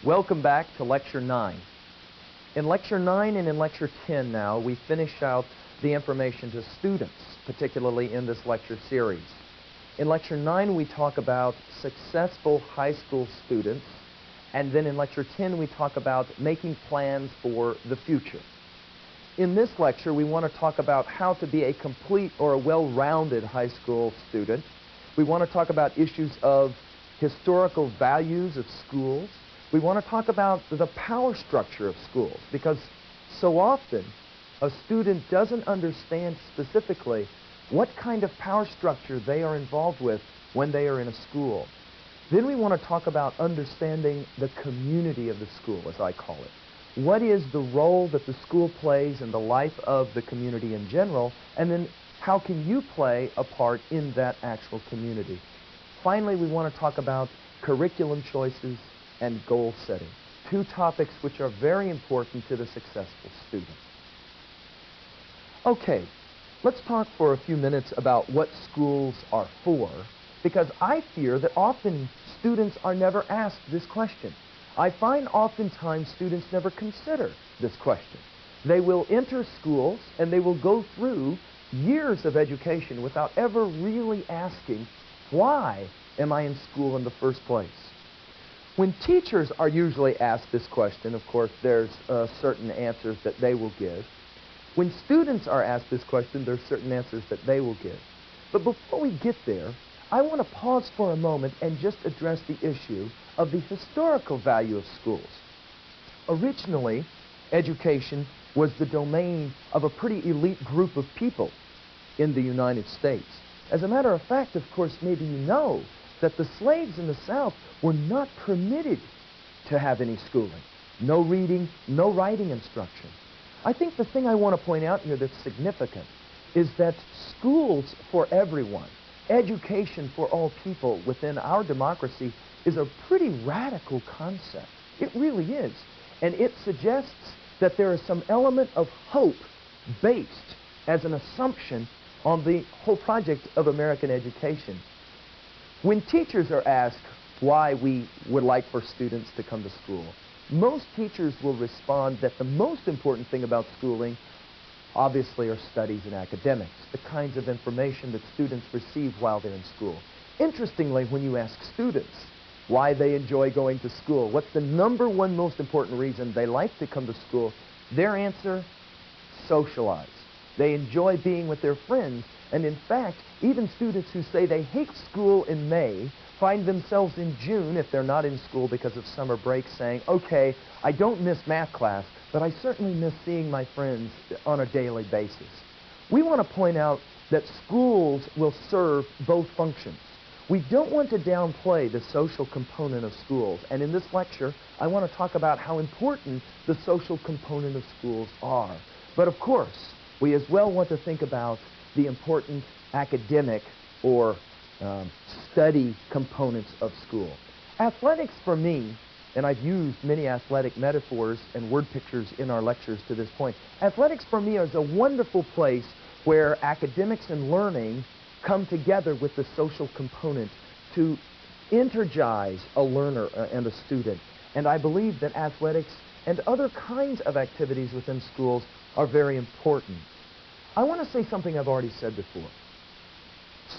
Welcome back to Lecture 9. In Lecture 9 and in Lecture 10 now, we finish out the information to students, particularly in this lecture series. In Lecture 9, we talk about successful high school students, and then in Lecture 10, we talk about making plans for the future. In this lecture, we want to talk about how to be a complete or a well-rounded high school student. We want to talk about issues of historical values of schools. We want to talk about the power structure of schools, because so often a student doesn't understand specifically what kind of power structure they are involved with when they are in a school. Then we want to talk about understanding the community of the school, as I call it. What is the role that the school plays in the life of the community in general, and then how can you play a part in that actual community? Finally, we want to talk about curriculum choices and goal setting, two topics which are very important to the successful student. Okay, let's talk for a few minutes about what schools are for, because I fear that often students are never asked this question. I find oftentimes students never consider this question. They will enter schools and they will go through years of education without ever really asking, why am I in school in the first place? When teachers are usually asked this question, of course, there's certain answers that they will give. When students are asked this question, there's certain answers that they will give. But before we get there, I want to pause for a moment and just address the issue of the historical value of schools. Originally, education was the domain of a pretty elite group of people in the United States. As a matter of fact, of course, maybe you know that the slaves in the South were not permitted to have any schooling. No reading, no writing instruction. I think the thing I want to point out here that's significant is that schools for everyone, education for all people within our democracy is a pretty radical concept. It really is. And it suggests that there is some element of hope based as an assumption on the whole project of American education. When teachers are asked why we would like for students to come to school, most teachers will respond that the most important thing about schooling obviously are studies and academics, the kinds of information that students receive while they're in school. Interestingly, when you ask students why they enjoy going to school, what's the number one most important reason they like to come to school, their answer, socialize. They enjoy being with their friends, and in fact, even students who say they hate school in May find themselves in June, if they're not in school because of summer break, saying, okay, I don't miss math class, but I certainly miss seeing my friends on a daily basis. We want to point out that schools will serve both functions. We don't want to downplay the social component of schools, and in this lecture, I want to talk about how important the social component of schools are. But of course, we as well want to think about the important academic or study components of school. Athletics for me, and I've used many athletic metaphors and word pictures in our lectures to this point, athletics for me is a wonderful place where academics and learning come together with the social component to energize a learner and a student. And I believe that athletics and other kinds of activities within schools are very important. I want to say something I've already said before.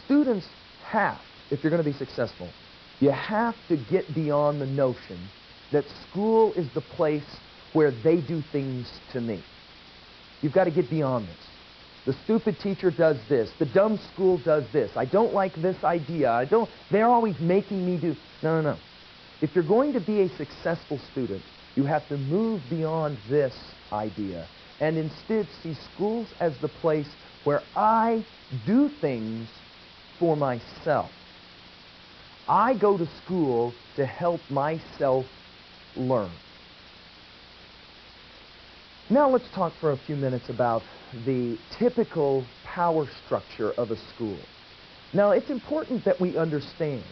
Students have, if you're going to be successful, you have to get beyond the notion that school is the place where they do things to me. You've got to get beyond this. The stupid teacher does this. The dumb school does this. I don't like this idea. They're always making me do. No, no, no. If you're going to be a successful student, you have to move beyond this idea and instead see schools as the place where I do things for myself. I go to school to help myself learn. Now let's talk for a few minutes about the typical power structure of a school. Now it's important that we understand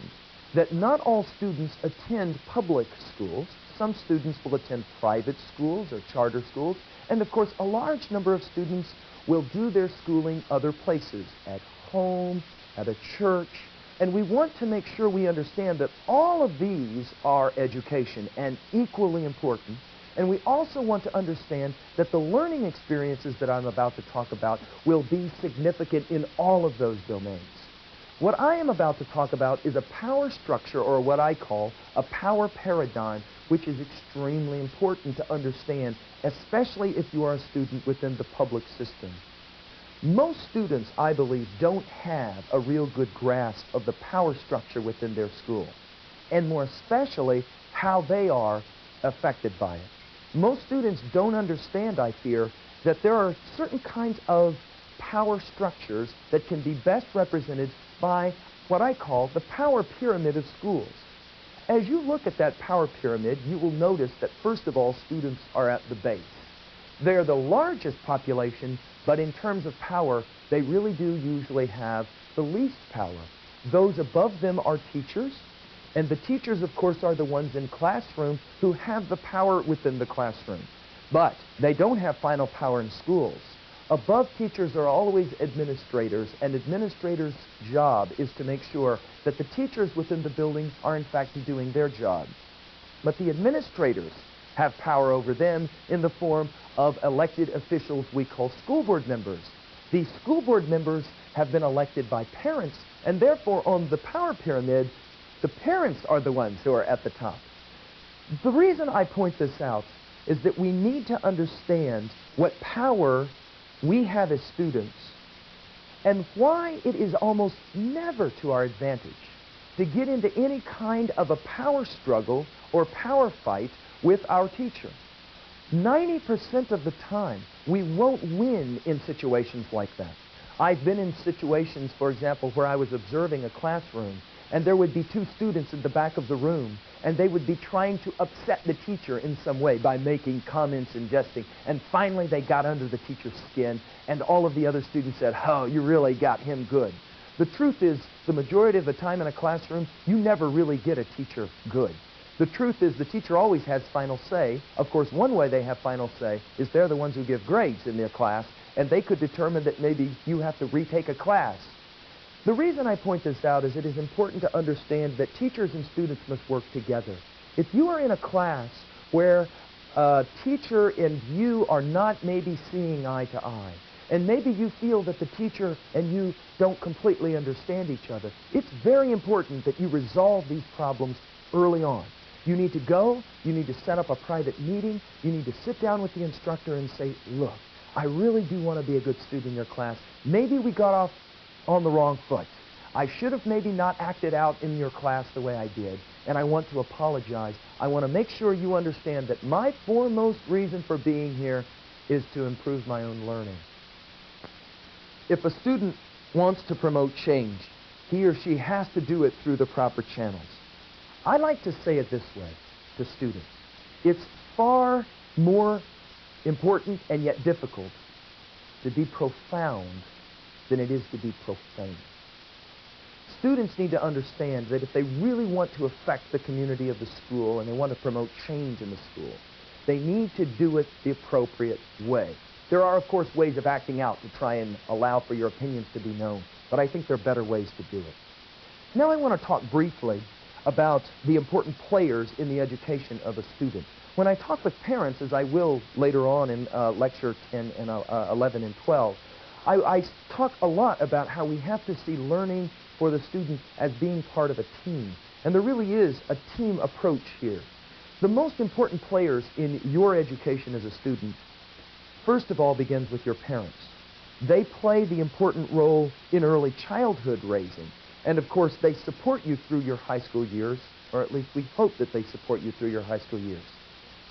that not all students attend public schools. Some students will attend private schools or charter schools, and of course a large number of students will do their schooling other places, at home, at a church, And we want to make sure we understand that all of these are education and equally important. And we also want to understand that the learning experiences that I'm about to talk about will be significant in all of those domains. What I am about to talk about is a power structure, or what I call a power paradigm, which is extremely important to understand, especially if you are a student within the public system. Most students, I believe, don't have a real good grasp of the power structure within their school, and more especially how they are affected by it. Most students don't understand, I fear, that there are certain kinds of power structures that can be best represented by what I call the power pyramid of schools. As you look at that power pyramid, you will notice that first of all, students are at the base. They're the largest population, but in terms of power, they really do usually have the least power. Those above them are teachers, and the teachers, of course, are the ones in classroom who have the power within the classroom. But they don't have final power in schools. Above teachers are always administrators, and administrators' job is to make sure that the teachers within the building are in fact doing their job. But the administrators have power over them in the form of elected officials we call school board members. These school board members have been elected by parents, and therefore on the power pyramid, the parents are the ones who are at the top. The reason I point this out is that we need to understand what power we have as students and why it is almost never to our advantage to get into any kind of a power struggle or power fight with our teacher. 90% of the time, we won't win in situations like that. I've been in situations, for example, where I was observing a classroom, and there would be two students in the back of the room, and they would be trying to upset the teacher in some way by making comments and jesting. And finally, they got under the teacher's skin, and all of the other students said, "Oh, you really got him good." The truth is, the majority of the time in a classroom, you never really get a teacher good. The truth is, the teacher always has final say. Of course, one way they have final say is they're the ones who give grades in their class, and they could determine that maybe you have to retake a class. The reason I point this out is it is important to understand that teachers and students must work together. If you are in a class where a teacher and you are not maybe seeing eye to eye, and maybe you feel that the teacher and you don't completely understand each other, it's very important that you resolve these problems early on. You need to go, you need to set up a private meeting, you need to sit down with the instructor and say, "Look, I really do want to be a good student in your class. Maybe we got off on the wrong foot. I should have maybe not acted out in your class the way I did, and I want to apologize. I want to make sure you understand that my foremost reason for being here is to improve my own learning." If a student wants to promote change, he or she has to do it through the proper channels. I like to say it this way to students. It's far more important and yet difficult to be profound than it is to be profane. Students need to understand that if they really want to affect the community of the school and they want to promote change in the school, they need to do it the appropriate way. There are, of course, ways of acting out to try and allow for your opinions to be known, but I think there are better ways to do it. Now I want to talk briefly about the important players in the education of a student. When I talk with parents, as I will later on in lecture 10 and 11 and 12, I talk a lot about how we have to see learning for the student as being part of a team. And there really is a team approach here. The most important players in your education as a student, first of all, begins with your parents. They play the important role in early childhood raising. And of course, they support you through your high school years, or at least we hope that they support you through your high school years.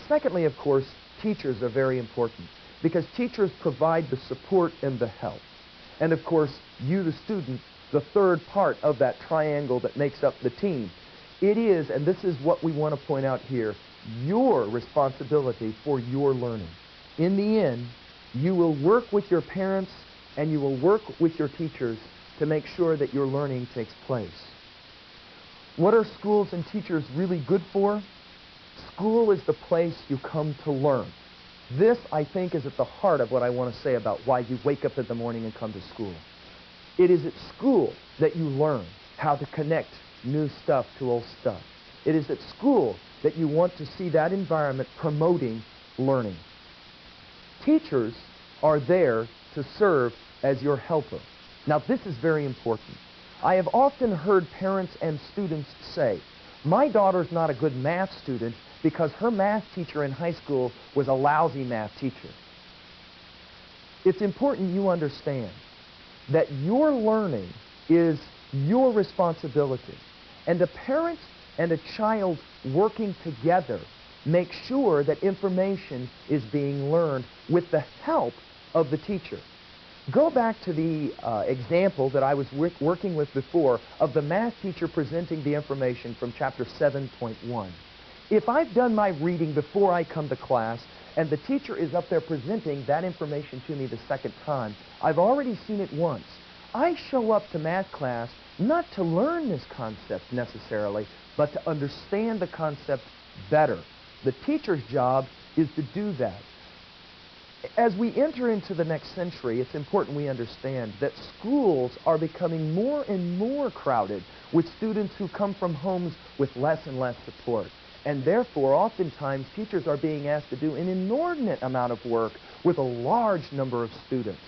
Secondly, of course, teachers are very important because teachers provide the support and the help. And of course, you, the student, the third part of that triangle that makes up the team. It is, and this is what we want to point out here, your responsibility for your learning. In the end, you will work with your parents and you will work with your teachers to make sure that your learning takes place. What are schools and teachers really good for? School is the place you come to learn. This, I think, is at the heart of what I want to say about why you wake up in the morning and come to school. It is at school that you learn. how to connect new stuff to old stuff. It is at school that you want to see that environment promoting learning. Teachers are there to serve as your helper. Now, this is very important. I have often heard parents and students say, my daughter's not a good math student because her math teacher in high school was a lousy math teacher. It's important you understand that your learning is your responsibility. And a parent and a child working together make sure that information is being learned with the help of the teacher. Go back to the example that I was working with before of the math teacher presenting the information from chapter 7.1. If I've done my reading before I come to class and the teacher is up there presenting that information to me the second time, I've already seen it once. I show up to math class not to learn this concept necessarily, but to understand the concept better. The teacher's job is to do that. As we enter into the next century, it's important we understand that schools are becoming more and more crowded with students who come from homes with less and less support. And therefore, oftentimes, teachers are being asked to do an inordinate amount of work with a large number of students.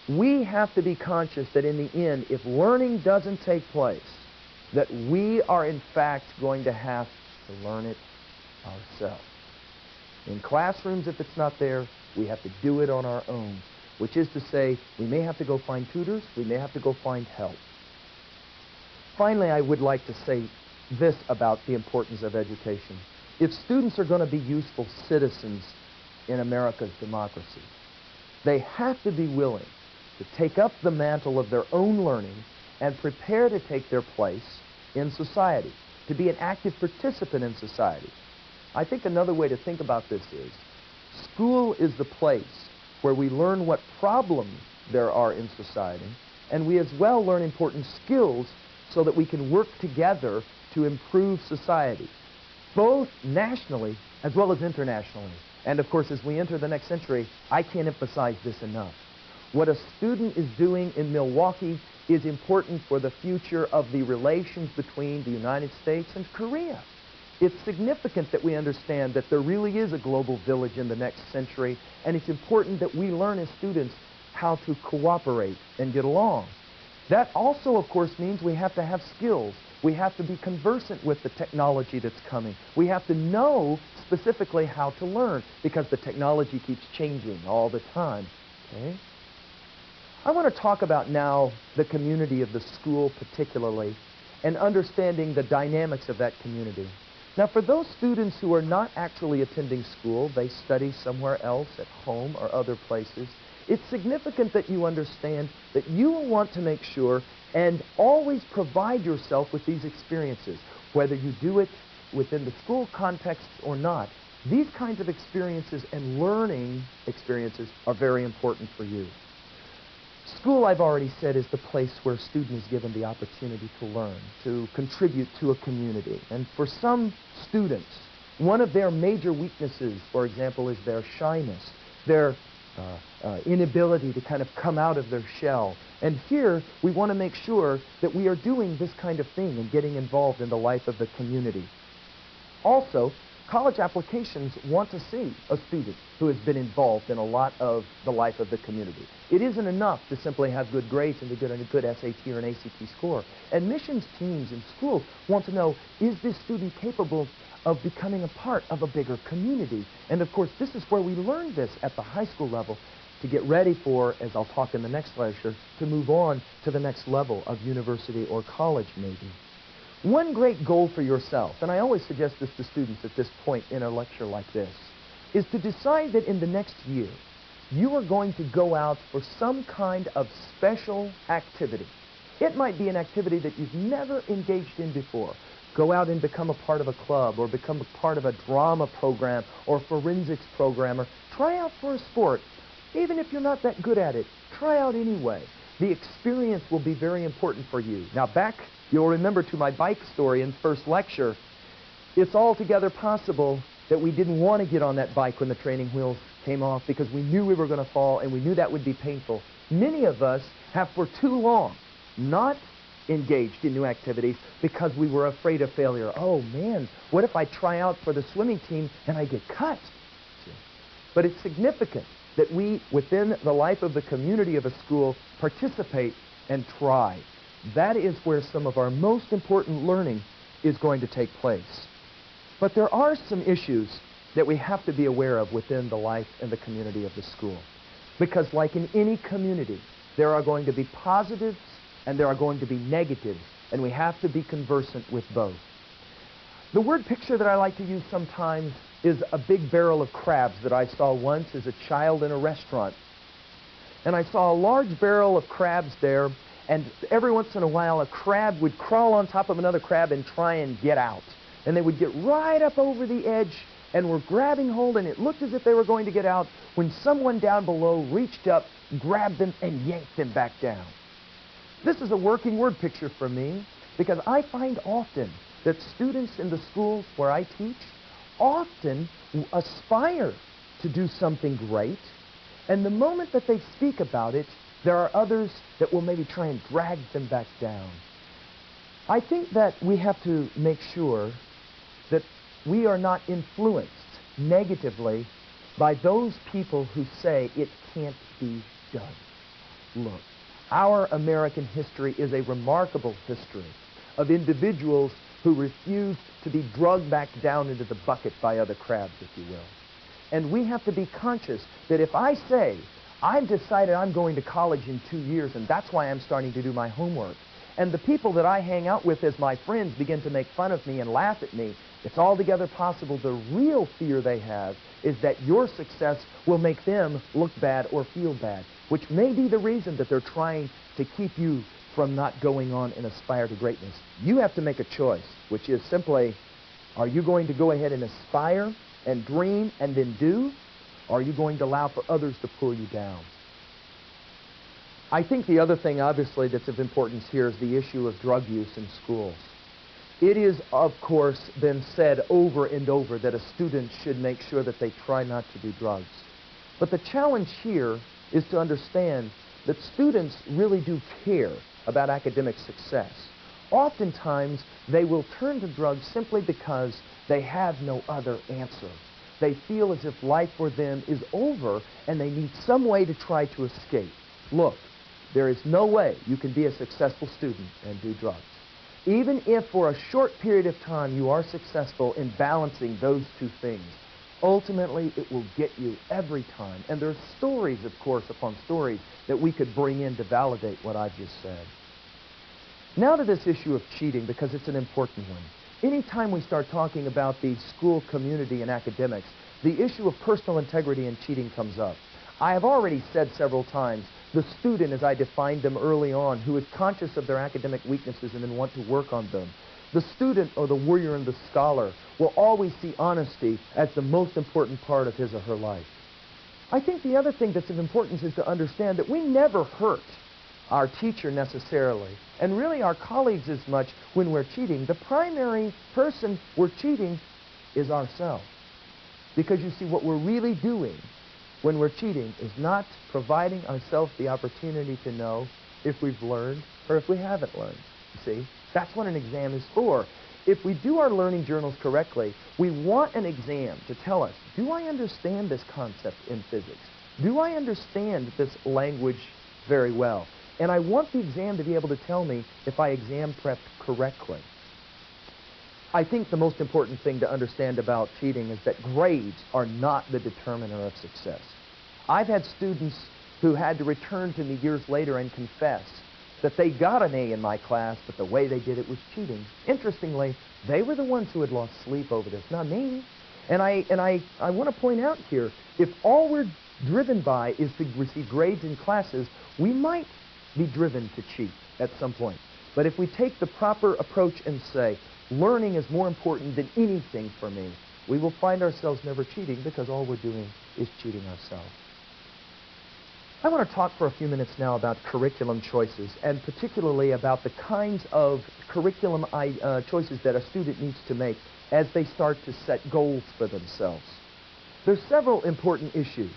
We have to be conscious that in the end, if learning doesn't take place, that we are in fact going to have to learn it ourselves. In classrooms, if it's not there, we have to do it on our own, which is to say, we may have to go find tutors, we may have to go find help. Finally, I would like to say this about the importance of education. If students are going to be useful citizens in America's democracy, they have to be willing to take up the mantle of their own learning and prepare to take their place in society, to be an active participant in society. I think another way to think about this is, school is the place where we learn what problems there are in society, and we as well learn important skills so that we can work together to improve society, both nationally as well as internationally. And of course, as we enter the next century, I can't emphasize this enough. What a student is doing in Milwaukee is important for the future of the relations between the United States and Korea. It's significant that we understand that there really is a global village in the next century, and it's important that we learn as students how to cooperate and get along. That also, of course, means we have to have skills. We have to be conversant with the technology that's coming. We have to know specifically how to learn, because the technology keeps changing all the time. Okay? I want to talk about now the community of the school particularly, and understanding the dynamics of that community. Now, for those students who are not actually attending school, they study somewhere else at home or other places, it's significant that you understand that you will want to make sure and always provide yourself with these experiences, whether you do it within the school context or not. These kinds of experiences and learning experiences are very important for you. School, I've already said, is the place where a student is given the opportunity to learn, to contribute to a community. And for some students, one of their major weaknesses, for example, is their shyness, their inability to kind of come out of their shell. And here, we want to make sure that we are doing this kind of thing and getting involved in the life of the community. Also, college applications want to see a student who has been involved in a lot of the life of the community. It isn't enough to simply have good grades and to get a good SAT or an ACT score. Admissions teams in schools want to know, is this student capable of becoming a part of a bigger community? And of course, this is where we learn this at the high school level to get ready for, as I'll talk in the next lecture, to move on to the next level of university or college maybe. One great goal for yourself, and I always suggest this to students at this point in a lecture like this, is to decide that in the next year, you are going to go out for some kind of special activity. It might be an activity that you've never engaged in before. Go out and become a part of a club, or become a part of a drama program, or forensics program, or try out for a sport. Even if you're not that good at it, try out anyway. The experience will be very important for you. Now back, you'll remember to my bike story in first lecture, it's altogether possible that we didn't want to get on that bike when the training wheels came off because we knew we were going to fall and we knew that would be painful. Many of us have for too long not engaged in new activities because we were afraid of failure. Oh man, what if I try out for the swimming team and I get cut? See? But it's significant that we, within the life of the community of a school, participate and try. That is where some of our most important learning is going to take place. But there are some issues that we have to be aware of within the life and the community of the school. Because like in any community, there are going to be positives and there are going to be negatives, and we have to be conversant with both. The word picture that I like to use sometimes is a big barrel of crabs that I saw once as a child in a restaurant. And I saw a large barrel of crabs there, and every once in a while a crab would crawl on top of another crab and try and get out. And they would get right up over the edge and were grabbing hold, and it looked as if they were going to get out when someone down below reached up, grabbed them, and yanked them back down. This is a working word picture for me because I find often that students in the schools where I teach often aspire to do something great, and the moment that they speak about it, there are others that will maybe try and drag them back down. I think that we have to make sure that we are not influenced negatively by those people who say it can't be done. Look, our American history is a remarkable history of individuals who refused to be drugged back down into the bucket by other crabs, if you will. And we have to be conscious that if I say, I've decided I'm going to college in 2 years and that's why I'm starting to do my homework, and the people that I hang out with as my friends begin to make fun of me and laugh at me, it's altogether possible the real fear they have is that your success will make them look bad or feel bad, which may be the reason that they're trying to keep you from not going on and aspire to greatness. You have to make a choice, which is simply, are you going to go ahead and aspire and dream and then do, or are you going to allow for others to pull you down? I think the other thing, obviously, that's of importance here is the issue of drug use in schools. It is, of course, been said over and over that a student should make sure that they try not to do drugs. But the challenge here is to understand that students really do care about academic success. Oftentimes, they will turn to drugs simply because they have no other answer. They feel as if life for them is over and they need some way to try to escape. Look, there is no way you can be a successful student and do drugs. Even if for a short period of time you are successful in balancing those two things, ultimately it will get you every time. And there are stories, of course, upon stories that we could bring in to validate what I've just said. Now to this issue of cheating, because it's an important one. Anytime we start talking about the school community and academics, the issue of personal integrity and cheating comes up. I have already said several times, the student, as I defined them early on, who is conscious of their academic weaknesses and then want to work on them. The student or the warrior and the scholar will always see honesty as the most important part of his or her life. I think the other thing that's of importance is to understand that we never hurt our teacher necessarily, and really our colleagues as much when we're cheating. The primary person we're cheating is ourselves. Because you see, what we're really doing when we're cheating is not providing ourselves the opportunity to know if we've learned or if we haven't learned. You see, that's what an exam is for. If we do our learning journals correctly, we want an exam to tell us, do I understand this concept in physics? Do I understand this language very well? And I want the exam to be able to tell me if I exam prepped correctly. I think the most important thing to understand about cheating is that grades are not the determiner of success. I've had students who had to return to me years later and confess that they got an A in my class, but the way they did it was cheating. Interestingly, they were the ones who had lost sleep over this, not me. And I want to point out here, if all we're driven by is to receive grades in classes, we might be driven to cheat at some point. But if we take the proper approach and say, learning is more important than anything for me, we will find ourselves never cheating because all we're doing is cheating ourselves. I want to talk for a few minutes now about curriculum choices, and particularly about the kinds of curriculum choices that a student needs to make as they start to set goals for themselves. There's several important issues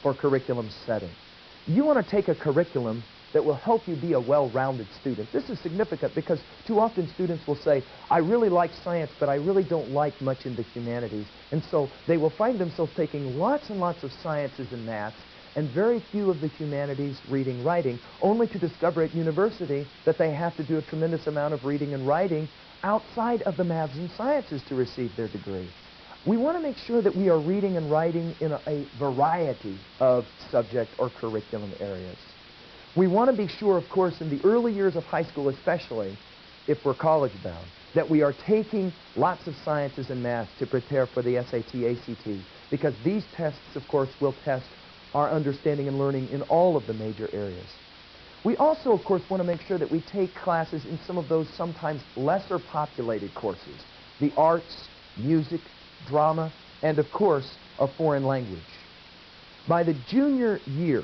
for curriculum setting. You want to take a curriculum that will help you be a well-rounded student. This is significant because too often students will say, I really like science, but I really don't like much in the humanities. And so they will find themselves taking lots and lots of sciences and maths, and very few of the humanities, reading, writing, only to discover at university that they have to do a tremendous amount of reading and writing outside of the maths and sciences to receive their degree. We want to make sure that we are reading and writing in a variety of subject or curriculum areas. We want to be sure, of course, in the early years of high school especially, if we're college bound, that we are taking lots of sciences and math to prepare for the SAT, ACT, because these tests, of course, will test our understanding and learning in all of the major areas. We also, of course, want to make sure that we take classes in some of those sometimes lesser populated courses, the arts, music, drama, and, of course, a foreign language. By the junior year,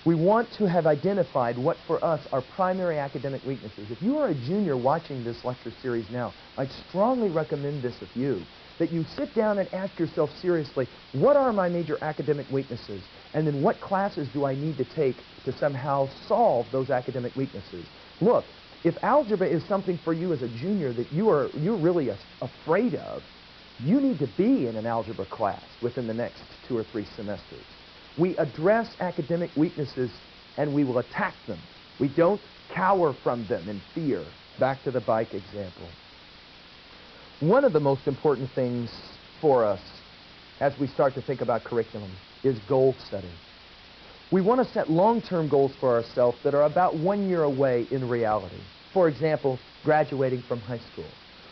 we want to have identified what for us are primary academic weaknesses. If you are a junior watching this lecture series now, I'd strongly recommend this of you, that you sit down and ask yourself seriously, what are my major academic weaknesses? And then what classes do I need to take to somehow solve those academic weaknesses? Look, if algebra is something for you as a junior that you're really afraid of, you need to be in an algebra class within the next 2 or 3 semesters. We address academic weaknesses and we will attack them. We don't cower from them in fear. Back to the bike example. One of the most important things for us as we start to think about curriculum is goal setting. We want to set long-term goals for ourselves that are about 1 year away in reality. For example, graduating from high school.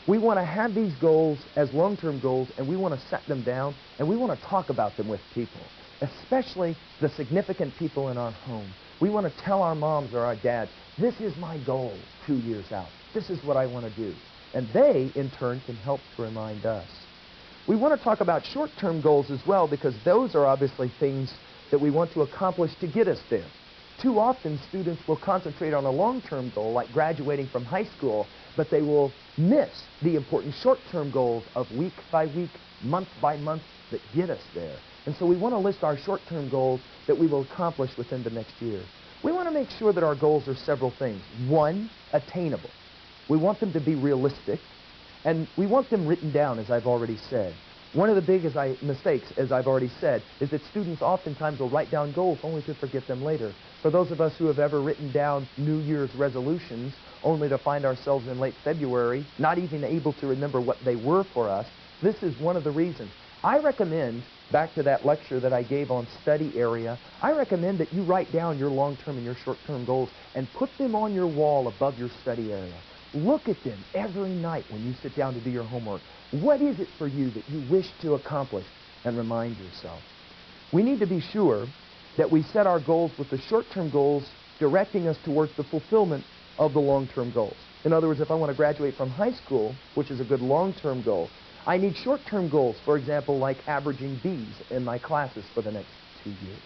We want to have these goals as long-term goals, and we want to set them down, and we want to talk about them with people, especially the significant people in our home. We want to tell our moms or our dads, this is my goal 2 years out. This is what I want to do. And they, in turn, can help to remind us. We want to talk about short-term goals as well, because those are obviously things that we want to accomplish to get us there. Too often, students will concentrate on a long-term goal, like graduating from high school, but they will miss the important short-term goals of week by week, month by month that get us there. And so we want to list our short-term goals that we will accomplish within the next year. We want to make sure that our goals are several things. One, attainable. We want them to be realistic, and we want them written down, as I've already said. One of the biggest mistakes, as I've already said, is that students oftentimes will write down goals only to forget them later. For those of us who have ever written down New Year's resolutions only to find ourselves in late February not even able to remember what they were for us, this is one of the reasons. I recommend, back to that lecture that I gave on study area, I recommend that you write down your long-term and your short-term goals and put them on your wall above your study area. Look at them every night when you sit down to do your homework. What is it for you that you wish to accomplish? And remind yourself. We need to be sure that we set our goals with the short-term goals directing us towards the fulfillment of the long-term goals. In other words, if I want to graduate from high school, which is a good long-term goal, I need short-term goals, for example, like averaging Bs in my classes for the next 2 years.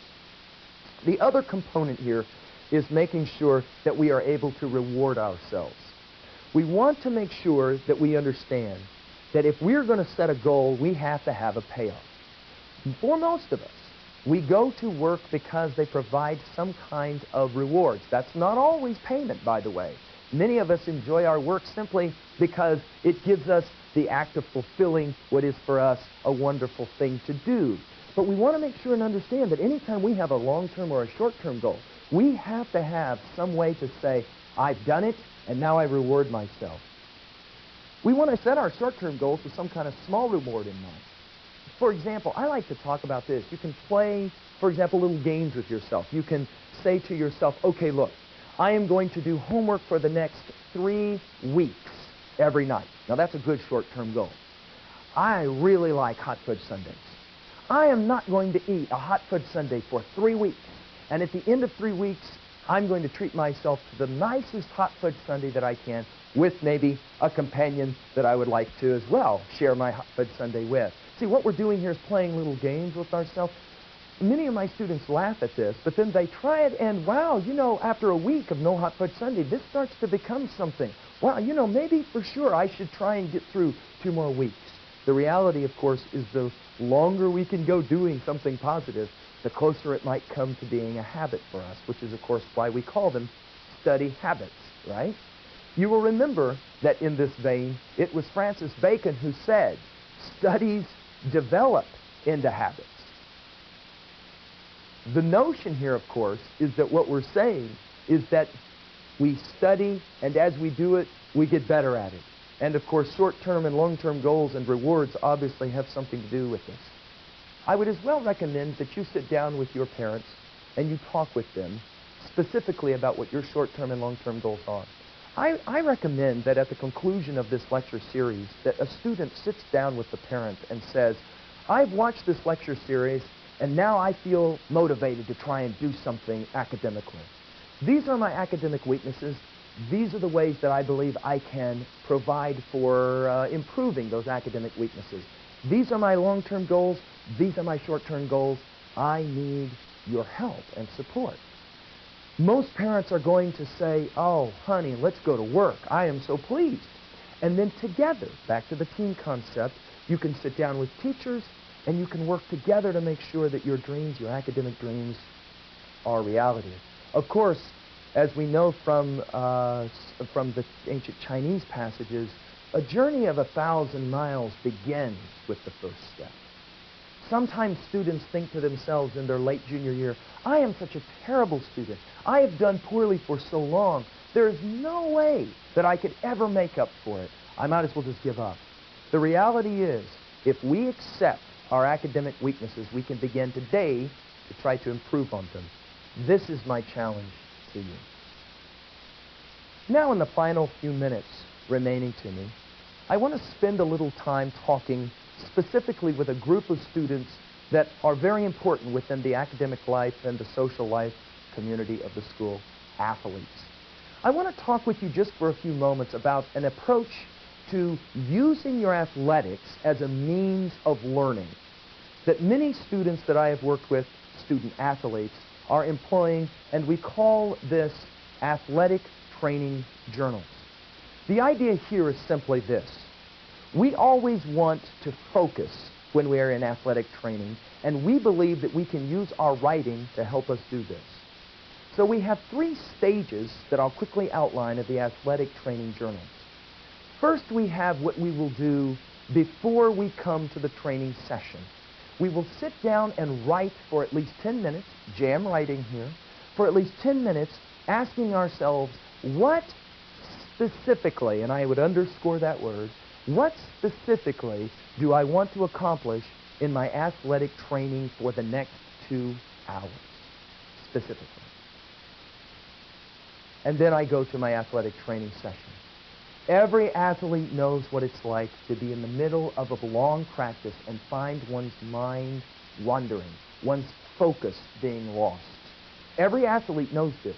The other component here is making sure that we are able to reward ourselves. We want to make sure that we understand that if we're going to set a goal, we have to have a payoff. For most of us, we go to work because they provide some kind of rewards. That's not always payment, by the way. Many of us enjoy our work simply because it gives us the act of fulfilling what is for us a wonderful thing to do. But we want to make sure and understand that anytime we have a long-term or a short-term goal, we have to have some way to say, I've done it, and now I reward myself. We want to set our short-term goals with some kind of small reward in mind. For example, I like to talk about this. You can play, for example, little games with yourself. You can say to yourself, okay, look, I am going to do homework for the next 3 weeks every night. Now, that's a good short-term goal. I really like hot fudge sundaes. I am not going to eat a hot fudge sundae for 3 weeks. And at the end of 3 weeks, I'm going to treat myself to the nicest hot fudge sundae that I can with maybe a companion that I would like to as well share my hot fudge sundae with. See, what we're doing here is playing little games with ourselves. Many of my students laugh at this, but then they try it and, wow, you know, after a week of no hot fudge sundae, this starts to become something. Wow, you know, maybe for sure I should try and get through 2 more weeks. The reality, of course, is the longer we can go doing something positive, the closer it might come to being a habit for us, which is, of course, why we call them study habits, right? You will remember that in this vein, it was Francis Bacon who said, studies develop into habits. The notion here, of course, is that what we're saying is that we study, and as we do it, we get better at it. And, of course, short-term and long-term goals and rewards obviously have something to do with this. I would as well recommend that you sit down with your parents and you talk with them specifically about what your short-term and long-term goals are. I recommend that at the conclusion of this lecture series that a student sits down with the parent and says, I've watched this lecture series and now I feel motivated to try and do something academically. These are my academic weaknesses. These are the ways that I believe I can provide for improving those academic weaknesses. These are my long-term goals. These are my short-term goals. I need your help and support. Most parents are going to say, oh, honey, let's go to work. I am so pleased. And then together, back to the team concept, you can sit down with teachers and you can work together to make sure that your dreams, your academic dreams, are reality. Of course, as we know from the ancient Chinese passages, a journey of 1,000 miles begins with the first step. Sometimes students think to themselves in their late junior year, I am such a terrible student. I have done poorly for so long. There is no way that I could ever make up for it. I might as well just give up. The reality is, if we accept our academic weaknesses, we can begin today to try to improve on them. This is my challenge to you. Now, in the final few minutes remaining to me, I want to spend a little time talking specifically with a group of students that are very important within the academic life and the social life community of the school, athletes. I want to talk with you just for a few moments about an approach to using your athletics as a means of learning that many students that I have worked with, student athletes, are employing, and we call this athletic training journals. The idea here is simply this. We always want to focus when we are in athletic training, and we believe that we can use our writing to help us do this. So we have 3 stages that I'll quickly outline of the athletic training journals. First, we have what we will do before we come to the training session. We will sit down and write for at least 10 minutes, jam writing here, for at least 10 minutes, asking ourselves, what specifically, and I would underscore that word, what specifically do I want to accomplish in my athletic training for the next 2 hours, specifically? And then I go to my athletic training session. Every athlete knows what it's like to be in the middle of a long practice and find one's mind wandering, one's focus being lost. Every athlete knows this.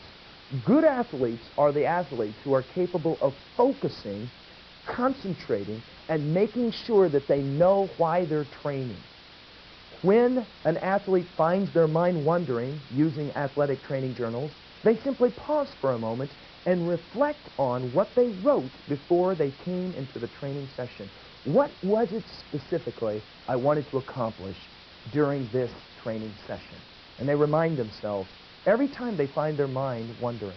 Good athletes are the athletes who are capable of focusing, concentrating, and making sure that they know why they're training. When an athlete finds their mind wandering using athletic training journals, they simply pause for a moment and reflect on what they wrote before they came into the training session. What was it specifically I wanted to accomplish during this training session? And they remind themselves every time they find their mind wandering.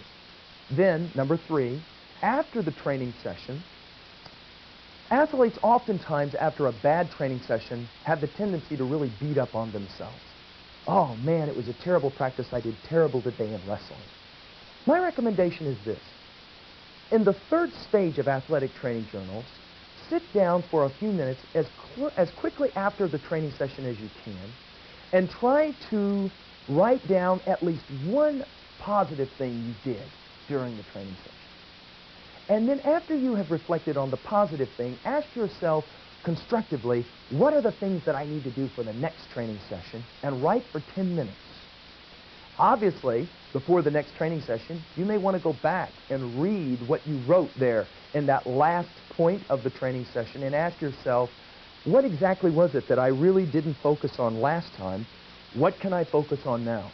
Then, number 3, after the training session, athletes oftentimes, after a bad training session, have the tendency to really beat up on themselves. Oh man, it was a terrible practice. I did terrible today in wrestling. My recommendation is this. In the 3rd stage of athletic training journals, sit down for a few minutes as quickly after the training session as you can and try to write down at least one positive thing you did during the training session. And then after you have reflected on the positive thing, ask yourself constructively, what are the things that I need to do for the next training session? And write for 10 minutes. Obviously, before the next training session, you may want to go back and read what you wrote there in that last point of the training session and ask yourself, what exactly was it that I really didn't focus on last time? What can I focus on now?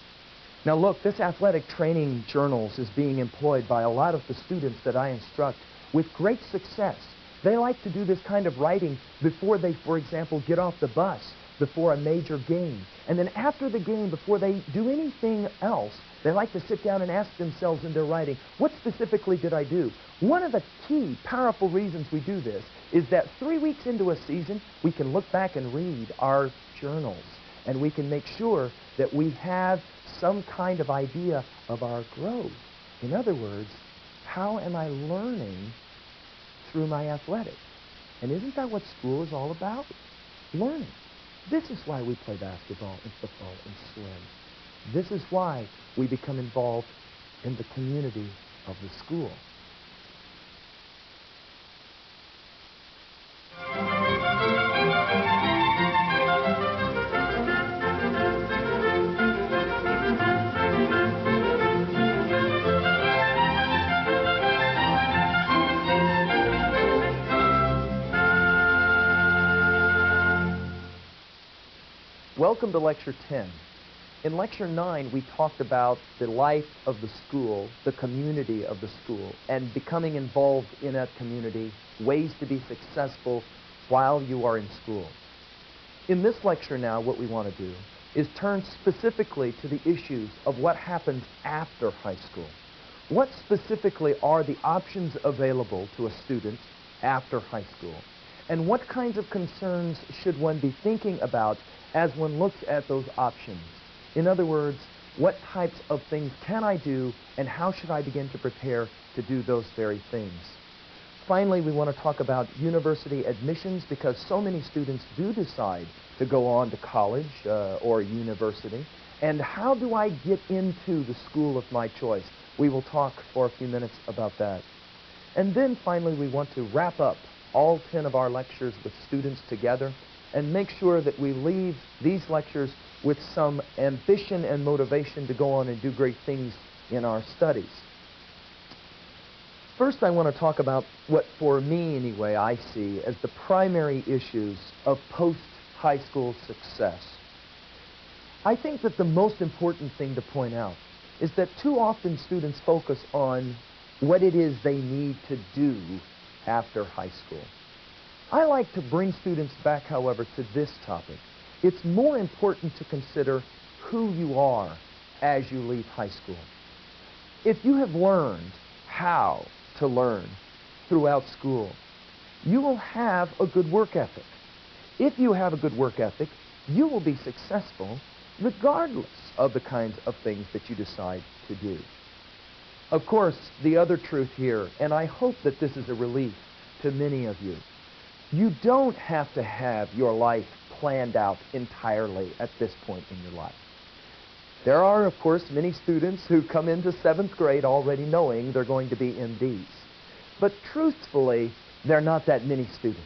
Now look, this athletic training journals is being employed by a lot of the students that I instruct with great success. They like to do this kind of writing before they, for example, get off the bus before a major game. And then after the game, before they do anything else, they like to sit down and ask themselves in their writing, what specifically did I do? One of the key, powerful reasons we do this is that 3 weeks into a season, we can look back and read our journals, and we can make sure that we have some kind of idea of our growth. In other words, how am I learning through my athletics? And isn't that what school is all about? Learning. This is why we play basketball and football and swim. This is why we become involved in the community of the school. Welcome to Lecture 10. In Lecture 9, we talked about the life of the school, the community of the school, and becoming involved in that community, ways to be successful while you are in school. In this lecture now, what we want to do is turn specifically to the issues of what happens after high school. What specifically are the options available to a student after high school? And what kinds of concerns should one be thinking about as one looks at those options? In other words, what types of things can I do, and how should I begin to prepare to do those very things? Finally, we want to talk about university admissions, because so many students do decide to go on to college or university. And how do I get into the school of my choice? We will talk for a few minutes about that. And then finally, we want to wrap up all 10 of our lectures with students together and make sure that we leave these lectures with some ambition and motivation to go on and do great things in our studies. First, I want to talk about what, for me anyway, I see as the primary issues of post-high school success. I think that the most important thing to point out is that too often students focus on what it is they need to do after high school. I like to bring students back, however, to this topic. It's more important to consider who you are as you leave high school. If you have learned how to learn throughout school, you will have a good work ethic. If you have a good work ethic, you will be successful regardless of the kinds of things that you decide to do. Of course, the other truth here, and I hope that this is a relief to many of you, you don't have to have your life planned out entirely at this point in your life. There are, of course, many students who come into 7th grade already knowing they're going to be MDs. But truthfully, there are not that many students.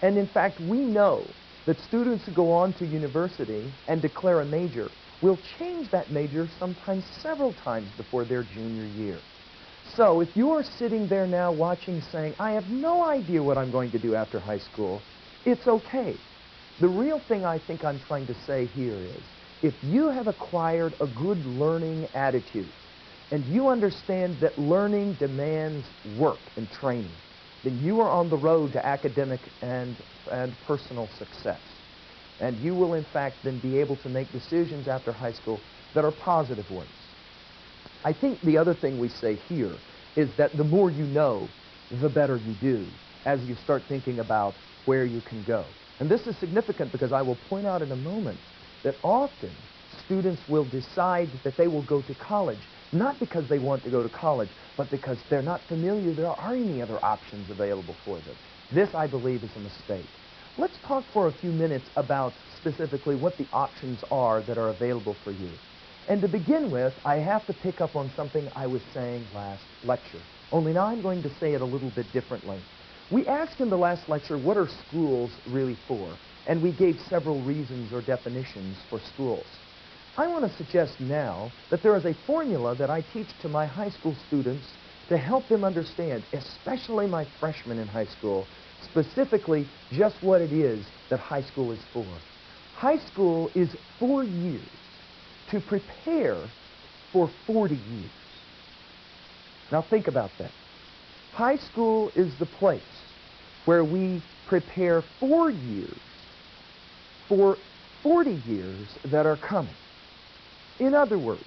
And in fact, we know that students who go on to university and declare a major will change that major sometimes several times before their junior year. So if you are sitting there now watching saying, I have no idea what I'm going to do after high school, it's okay. The real thing I think I'm trying to say here is, if you have acquired a good learning attitude, and you understand that learning demands work and training, then you are on the road to academic and personal success. And you will, in fact, then be able to make decisions after high school that are positive ones. I think the other thing we say here is that the more you know, the better you do as you start thinking about where you can go. And this is significant because I will point out in a moment that often students will decide that they will go to college, not because they want to go to college, but because they're not familiar there are any other options available for them. This, I believe, is a mistake. Let's talk for a few minutes about specifically what the options are that are available for you. And to begin with, I have to pick up on something I was saying last lecture. Only now I'm going to say it a little bit differently. We asked in the last lecture, what are schools really for? And we gave several reasons or definitions for schools. I want to suggest now that there is a formula that I teach to my high school students to help them understand, especially my freshmen in high school, specifically just what it is that high school is for. High school is 4 years to prepare for 40 years. Now think about that. High school is the place where we prepare 4 years for 40 years that are coming. In other words,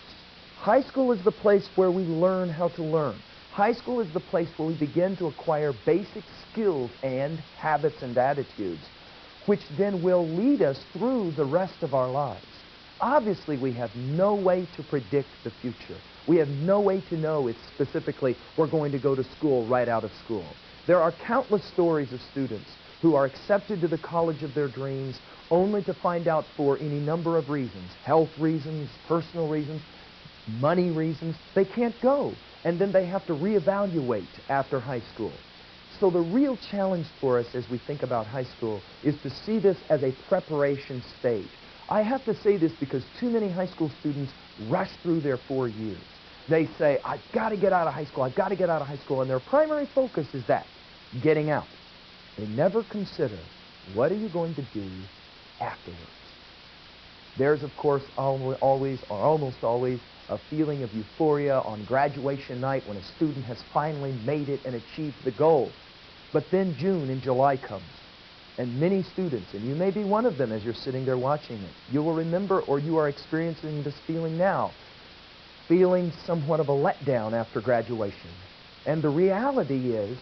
high school is the place where we learn how to learn. High school is the place where we begin to acquire basic skills and habits and attitudes, which then will lead us through the rest of our lives. Obviously, we have no way to predict the future. We have no way to know if specifically we're going to go to school right out of school. There are countless stories of students who are accepted to the college of their dreams only to find out for any number of reasons, health reasons, personal reasons, money reasons, they can't go. And then they have to reevaluate after high school. So the real challenge for us as we think about high school is to see this as a preparation stage. I have to say this because too many high school students rush through their 4 years. They say, I've got to get out of high school, I've got to get out of high school, and their primary focus is that, getting out. They never consider, what are you going to do afterwards? There's, of course, always or almost always a feeling of euphoria on graduation night when a student has finally made it and achieved the goal. But then June and July comes, and many students, and you may be one of them as you're sitting there watching it, you will remember, or you are experiencing this feeling now, feeling somewhat of a letdown after graduation. And the reality is,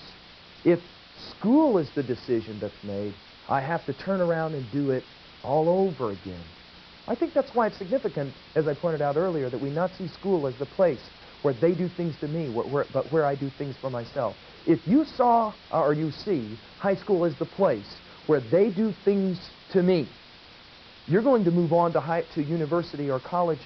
if school is the decision that's made, I have to turn around and do it all over again. I think that's why it's significant, as I pointed out earlier, that we not see school as the place where they do things to me, but where I do things for myself. If you saw, or you see, high school as the place where they do things to me, you're going to move on to university or college,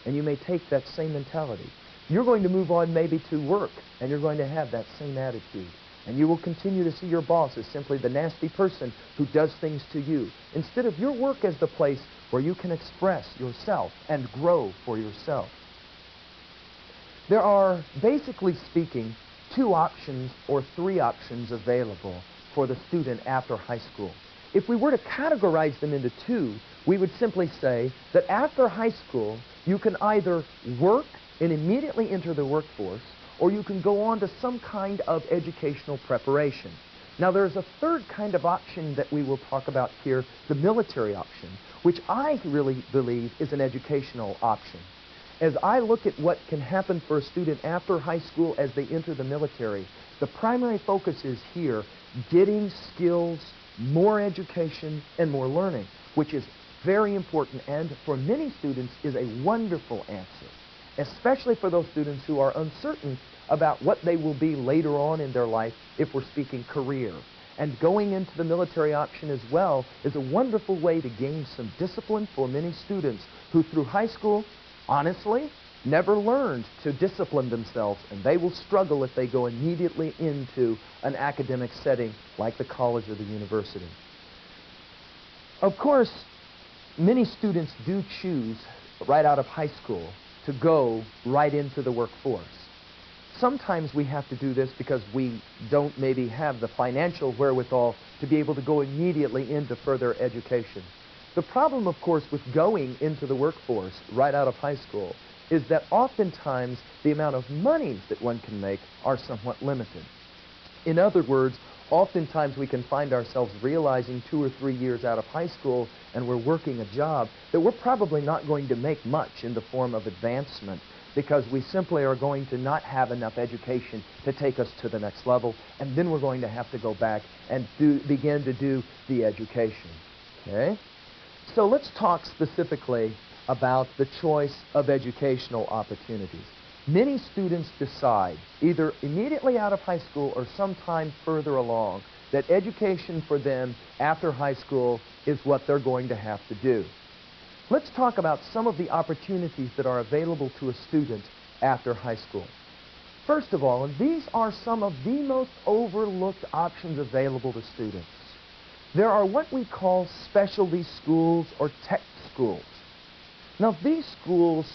and you may take that same mentality. You're going to move on maybe to work, and you're going to have that same attitude. And you will continue to see your boss as simply the nasty person who does things to you, instead of your work as the place where you can express yourself and grow for yourself. There are, basically speaking, 2 options or 3 options available for the student after high school. If we were to categorize them into 2, we would simply say that after high school, you can either work and immediately enter the workforce, or you can go on to some kind of educational preparation. Now, there's a 3rd kind of option that we will talk about here, the military option, which I really believe is an educational option. As I look at what can happen for a student after high school as they enter the military, the primary focus is here getting skills, more education, and more learning, which is very important and for many students is a wonderful answer, especially for those students who are uncertain about what they will be later on in their life if we're speaking career. And going into the military option as well is a wonderful way to gain some discipline for many students who through high school, honestly, never learned to discipline themselves, and they will struggle if they go immediately into an academic setting like the college or the university. Of course, many students do choose right out of high school to go right into the workforce. Sometimes we have to do this because we don't maybe have the financial wherewithal to be able to go immediately into further education. The problem, of course, with going into the workforce right out of high school is that oftentimes the amount of money that one can make are somewhat limited. In other words, oftentimes we can find ourselves realizing 2 or 3 years out of high school and we're working a job that we're probably not going to make much in the form of advancement because we simply are going to not have enough education to take us to the next level, and then we're going to have to go back and begin to do the education. Okay? So let's talk specifically about the choice of educational opportunities. Many students decide, either immediately out of high school or sometime further along, that education for them after high school is what they're going to have to do. Let's talk about some of the opportunities that are available to a student after high school. First of all, and these are some of the most overlooked options available to students, there are what we call specialty schools or tech schools. Now, these schools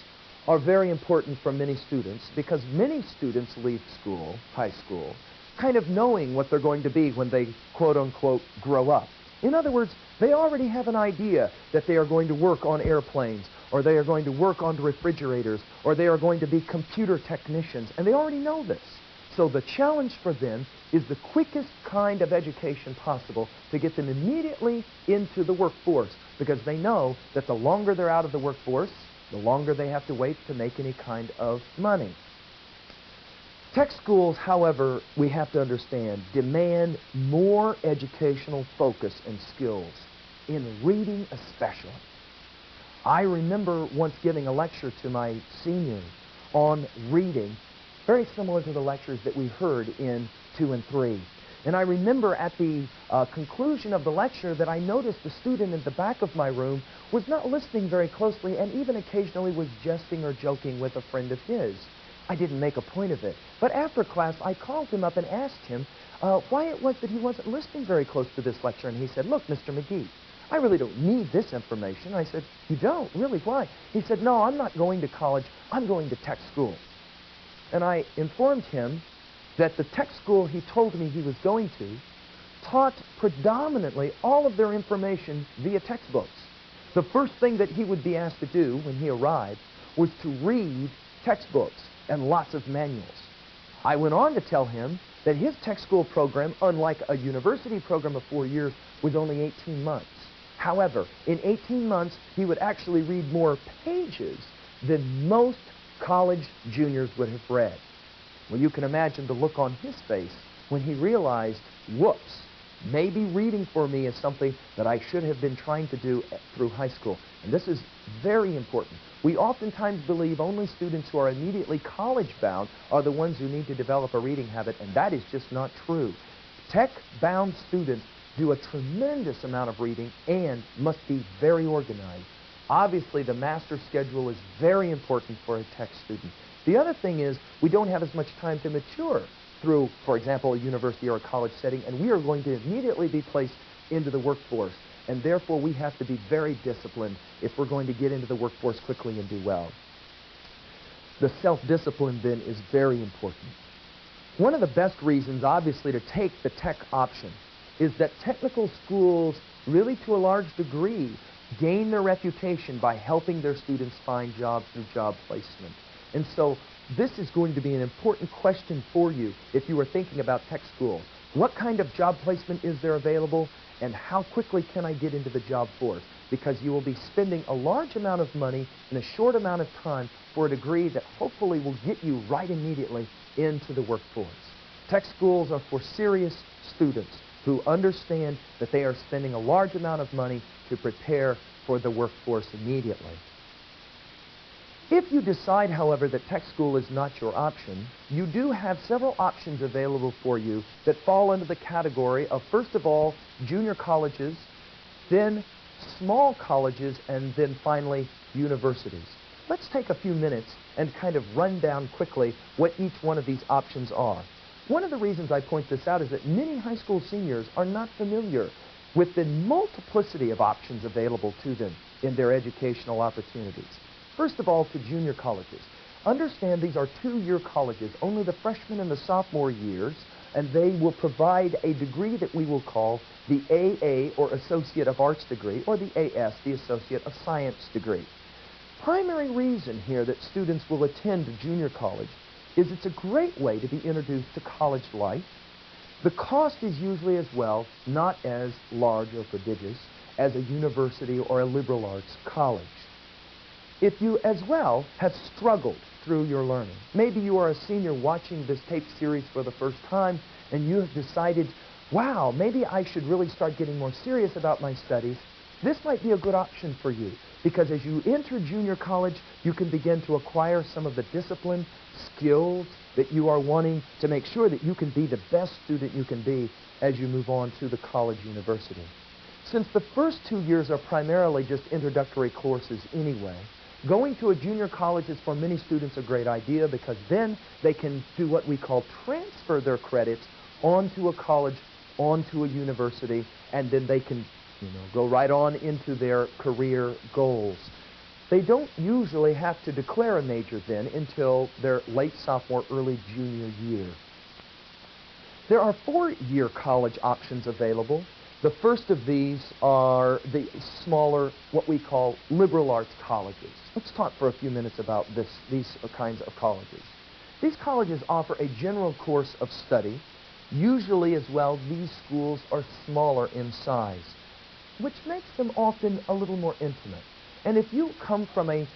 are very important for many students because many students leave school, high school, kind of knowing what they're going to be when they, quote-unquote, grow up. In other words, they already have an idea that they are going to work on airplanes, or they are going to work on refrigerators, or they are going to be computer technicians, and they already know this. So the challenge for them is the quickest kind of education possible to get them immediately into the workforce, because they know that the longer they're out of the workforce, the longer they have to wait to make any kind of money. Tech schools, however, we have to understand, demand more educational focus and skills, in reading especially. I remember once giving a lecture to my seniors on reading, very similar to the lectures that we heard in 2 and 3. And I remember at the conclusion of the lecture that I noticed the student in the back of my room was not listening very closely and even occasionally was jesting or joking with a friend of his. I didn't make a point of it. But after class, I called him up and asked him why it was that he wasn't listening very close to this lecture. And he said, "Look, Mr. McGee, I really don't need this information." I said, "You don't? Really? Why?" He said, "No, I'm not going to college. I'm going to tech school." And I informed him that the tech school he told me he was going to taught predominantly all of their information via textbooks. The first thing that he would be asked to do when he arrived was to read textbooks and lots of manuals. I went on to tell him that his tech school program, unlike a university program of 4 years, was only 18 months. However, in 18 months, he would actually read more pages than most college juniors would have read. Well, you can imagine the look on his face when he realized, whoops, maybe reading for me is something that I should have been trying to do through high school. And this is very important. We oftentimes believe only students who are immediately college-bound are the ones who need to develop a reading habit, and that is just not true. Tech-bound students do a tremendous amount of reading and must be very organized. Obviously, the master schedule is very important for a tech student. The other thing is we don't have as much time to mature through, for example, a university or a college setting, and we are going to immediately be placed into the workforce. And therefore, we have to be very disciplined if we're going to get into the workforce quickly and do well. The self-discipline, then, is very important. One of the best reasons, obviously, to take the tech option is that technical schools really, to a large degree, gain their reputation by helping their students find jobs through job placement. And so this is going to be an important question for you if you are thinking about tech school. What kind of job placement is there available, and how quickly can I get into the job force? Because you will be spending a large amount of money in a short amount of time for a degree that hopefully will get you right immediately into the workforce. Tech schools are for serious students who understand that they are spending a large amount of money to prepare for the workforce immediately. If you decide, however, that tech school is not your option, you do have several options available for you that fall under the category of, first of all, junior colleges, then small colleges, and then finally universities. Let's take a few minutes and kind of run down quickly what each one of these options are. One of the reasons I point this out is that many high school seniors are not familiar with the multiplicity of options available to them in their educational opportunities. First of all, to junior colleges. Understand these are 2-year colleges, only the freshman and the sophomore years, and they will provide a degree that we will call the AA, or Associate of Arts degree, or the AS, the Associate of Science degree. Primary reason here that students will attend junior college is it's a great way to be introduced to college life. The cost is usually as well not as large or prodigious as a university or a liberal arts college. If you as well have struggled through your learning, maybe you are a senior watching this tape series for the first time and you have decided, wow, maybe I should really start getting more serious about my studies, this might be a good option for you, because as you enter junior college, you can begin to acquire some of the discipline, skills that you are wanting to make sure that you can be the best student you can be as you move on to the college university. Since the first 2 years are primarily just introductory courses anyway, going to a junior college is for many students a great idea, because then they can do what we call transfer their credits onto a college, onto a university, and then they can go right on into their career goals. They don't usually have to declare a major then until their late sophomore, early junior year. There are 4-year college options available. The first of these are the smaller, what we call liberal arts colleges. Let's talk for a few minutes about these kinds of colleges. These colleges offer a general course of study. Usually as well, these schools are smaller in size, which makes them often a little more intimate. And if you come from a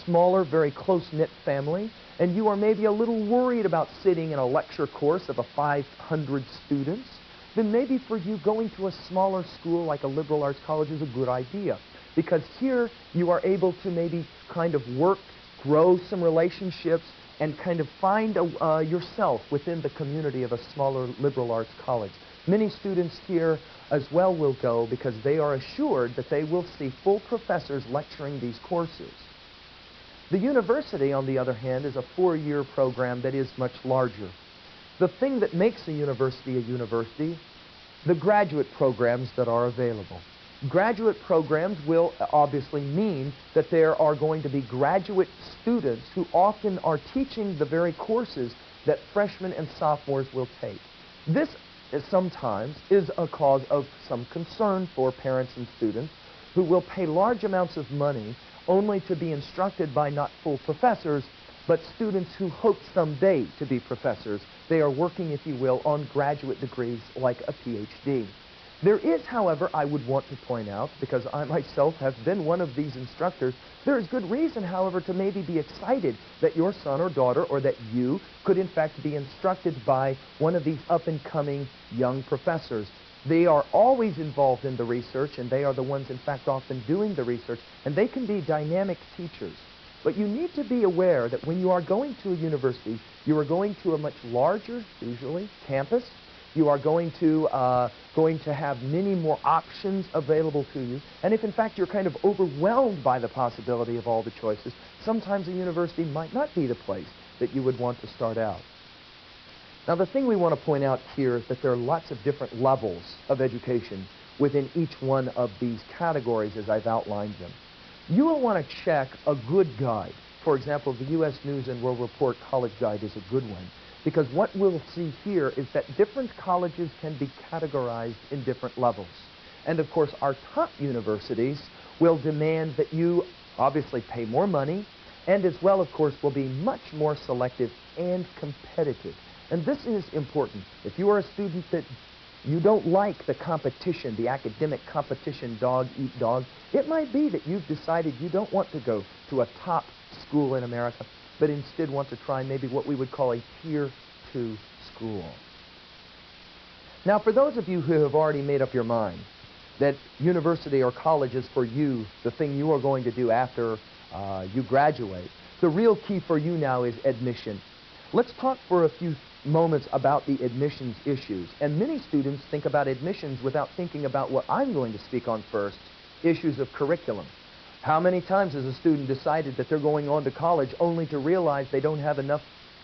smaller, very close-knit family, and you are maybe a little worried about sitting in a lecture course of 500 students, then maybe for you going to a smaller school like a liberal arts college is a good idea. Because here you are able to maybe kind of work, grow some relationships, and kind of find yourself within the community of a smaller liberal arts college. Many students here as well will go because they are assured that they will see full professors lecturing these courses. The university, on the other hand, is a 4-year program that is much larger. The thing that makes a university, the graduate programs that are available. Graduate programs will obviously mean that there are going to be graduate students who often are teaching the very courses that freshmen and sophomores will take. This sometimes is a cause of some concern for parents and students who will pay large amounts of money only to be instructed by not full professors, but students who hope someday to be professors. They are working, if you will, on graduate degrees like a PhD. There is, however, I would want to point out, because I myself have been one of these instructors, there is good reason, however, to maybe be excited that your son or daughter, or that you, could in fact be instructed by one of these up-and-coming young professors. They are always involved in the research, and they are the ones, in fact, often doing the research, and they can be dynamic teachers. But you need to be aware that when you are going to a university, you are going to a much larger, usually, campus. You are going to have many more options available to you. And if, in fact, you're kind of overwhelmed by the possibility of all the choices, sometimes a university might not be the place that you would want to start out. Now, the thing we want to point out here is that there are lots of different levels of education within each one of these categories as I've outlined them. You will want to check a good guide. For example, the U.S. News and World Report College Guide is a good one, because what we'll see here is that different colleges can be categorized in different levels. And of course, our top universities will demand that you obviously pay more money, and as well, of course, will be much more selective and competitive. And this is important. If you are a student that you don't like the competition, the academic competition, dog eat dog, it might be that you've decided you don't want to go to a top school in America, but instead want to try maybe what we would call a Tier 2 school. Now, for those of you who have already made up your mind that university or college is for you, the thing you are going to do after you graduate, the real key for you now is admission. Let's talk for a few moments about the admissions issues. And many students think about admissions without thinking about what I'm going to speak on first, issues of curriculum. How many times has a student decided that they're going on to college only to realize they don't have enough